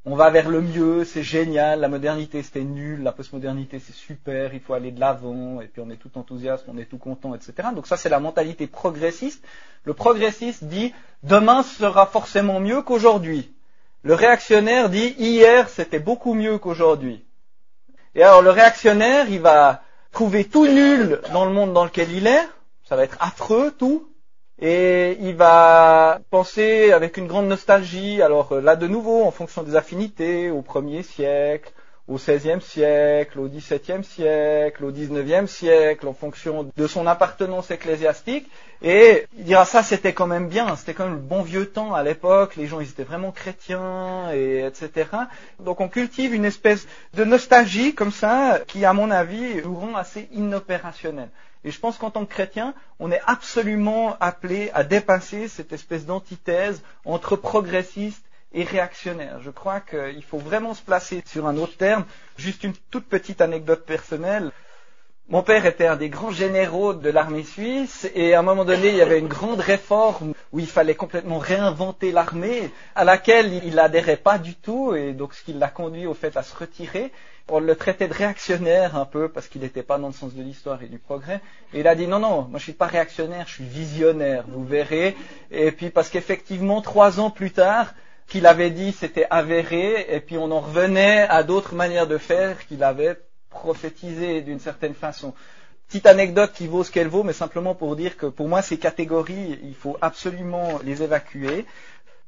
On va vers le mieux, c'est génial, la modernité c'était nul, la postmodernité c'est super, il faut aller de l'avant, et puis on est tout enthousiaste, on est tout content, etc. Donc ça c'est la mentalité progressiste. Le progressiste dit, demain sera forcément mieux qu'aujourd'hui. Le réactionnaire dit, hier c'était beaucoup mieux qu'aujourd'hui. Et alors le réactionnaire, il va trouver tout nul dans le monde dans lequel il est, ça va être affreux, tout. Et il va penser avec une grande nostalgie, alors là de nouveau, en fonction des affinités, au 1er siècle, au 16e siècle, au 17e siècle, au 19e siècle, en fonction de son appartenance ecclésiastique. Et il dira ça c'était quand même bien, c'était quand même le bon vieux temps à l'époque, les gens ils étaient vraiment chrétiens, et etc. Donc on cultive une espèce de nostalgie comme ça, qui à mon avis nous rend assez inopérationnels. Et je pense qu'en tant que chrétien, on est absolument appelé à dépasser cette espèce d'antithèse entre progressistes et réactionnaires. Je crois qu'il faut vraiment se placer sur un autre terme. Juste une toute petite anecdote personnelle. Mon père était un des grands généraux de l'armée suisse, et à un moment donné, il y avait une grande réforme où il fallait complètement réinventer l'armée, à laquelle il n'adhérait pas du tout, et donc ce qui l'a conduit au fait à se retirer. On le traitait de réactionnaire un peu, parce qu'il n'était pas dans le sens de l'histoire et du progrès. Et il a dit non, moi je suis pas réactionnaire, je suis visionnaire, vous verrez. Et puis parce qu'effectivement, 3 ans plus tard, qu'il avait dit c'était avéré, et puis on en revenait à d'autres manières de faire qu'il avait prophétisé d'une certaine façon. Petite anecdote qui vaut ce qu'elle vaut, mais simplement pour dire que pour moi ces catégories, il faut absolument les évacuer.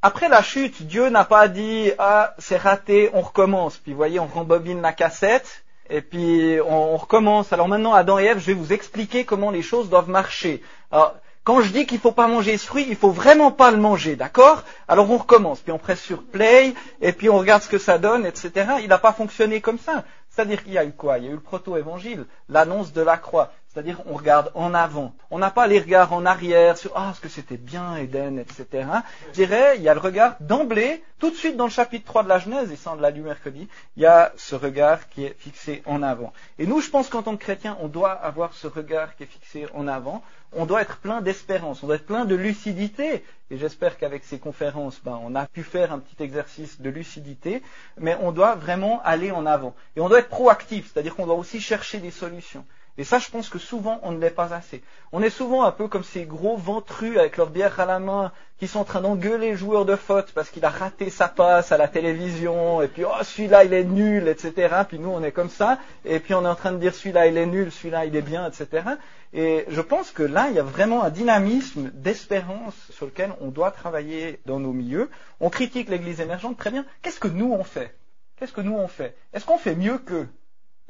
Après la chute, Dieu n'a pas dit « Ah, c'est raté, on recommence ». Puis vous voyez, on rembobine la cassette, et puis on recommence. Alors maintenant, Adam et Ève, je vais vous expliquer comment les choses doivent marcher. Alors, quand je dis qu'il ne faut pas manger ce fruit, il ne faut vraiment pas le manger, d'accord? Alors on recommence, puis on presse sur play, et puis on regarde ce que ça donne, etc. Il n'a pas fonctionné comme ça. C'est-à-dire qu'il y a eu quoi? Il y a eu le proto-évangile, l'annonce de la croix. C'est-à-dire on regarde en avant. On n'a pas les regards en arrière sur « Ah, ce que c'était bien, Éden, etc. » Je dirais, il y a le regard d'emblée, tout de suite dans le chapitre 3 de la Genèse, et ça on l'a lu mercredi, il y a ce regard qui est fixé en avant. Et nous, je pense qu'en tant que chrétiens, on doit avoir ce regard qui est fixé en avant. On doit être plein d'espérance, on doit être plein de lucidité. Et j'espère qu'avec ces conférences, on a pu faire un petit exercice de lucidité, mais on doit vraiment aller en avant. Et on doit être proactif, c'est-à-dire qu'on doit aussi chercher des solutions. Et ça, je pense que souvent, on ne l'est pas assez. On est souvent un peu comme ces gros ventrus avec leur bière à la main qui sont en train d'engueuler le joueur de foot parce qu'il a raté sa passe à la télévision, et puis « Oh, celui-là, il est nul, etc. » Puis nous, on est comme ça, et puis on est en train de dire « Celui-là, il est nul, celui-là, il est bien, etc. » Et je pense que là, il y a vraiment un dynamisme d'espérance sur lequel on doit travailler dans nos milieux. On critique l'Église émergente, très bien. Qu'est-ce que nous, on fait? Qu'est-ce que nous, on fait? Est-ce qu'on fait mieux qu'eux?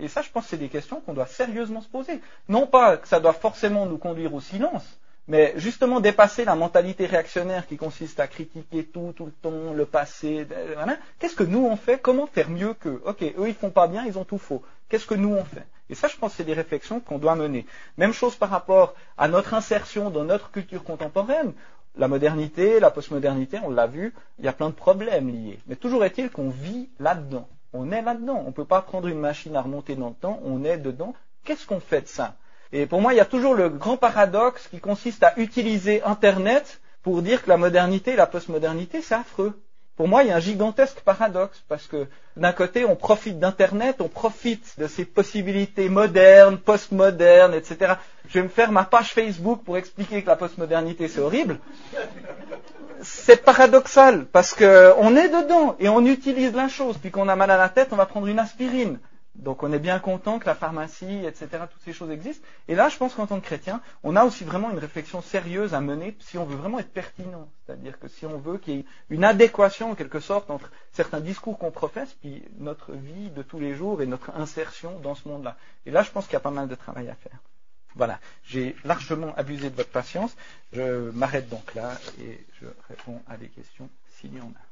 Et ça, je pense que c'est des questions qu'on doit sérieusement se poser. Non pas que ça doit forcément nous conduire au silence, mais justement dépasser la mentalité réactionnaire qui consiste à critiquer tout le temps, le passé. Voilà. Qu'est-ce que nous on fait? Comment faire mieux qu'eux? Ok, eux ils font pas bien, ils ont tout faux. Qu'est-ce que nous on fait? Et ça, je pense que c'est des réflexions qu'on doit mener. Même chose par rapport à notre insertion dans notre culture contemporaine. La modernité, la postmodernité, on l'a vu, il y a plein de problèmes liés. Mais toujours est-il qu'on vit là-dedans. On est là-dedans. On ne peut pas prendre une machine à remonter dans le temps. On est dedans. Qu'est-ce qu'on fait de ça? Et pour moi, il y a toujours le grand paradoxe qui consiste à utiliser Internet pour dire que la modernité et la postmodernité, c'est affreux. Pour moi, il y a un gigantesque paradoxe parce que d'un côté, on profite d'Internet, on profite de ces possibilités modernes, postmodernes, etc. Je vais me faire ma page Facebook pour expliquer que la postmodernité, c'est horrible. C'est paradoxal parce que on est dedans et on utilise la chose. Puis qu'on a mal à la tête, on va prendre une aspirine. Donc on est bien content que la pharmacie, etc., toutes ces choses existent. Et là, je pense qu'en tant que chrétien, on a aussi vraiment une réflexion sérieuse à mener si on veut vraiment être pertinent. C'est-à-dire que si on veut qu'il y ait une adéquation en quelque sorte entre certains discours qu'on professe, puis notre vie de tous les jours et notre insertion dans ce monde-là. Et là, je pense qu'il y a pas mal de travail à faire. Voilà, j'ai largement abusé de votre patience. Je m'arrête donc là et je réponds à des questions s'il y en a.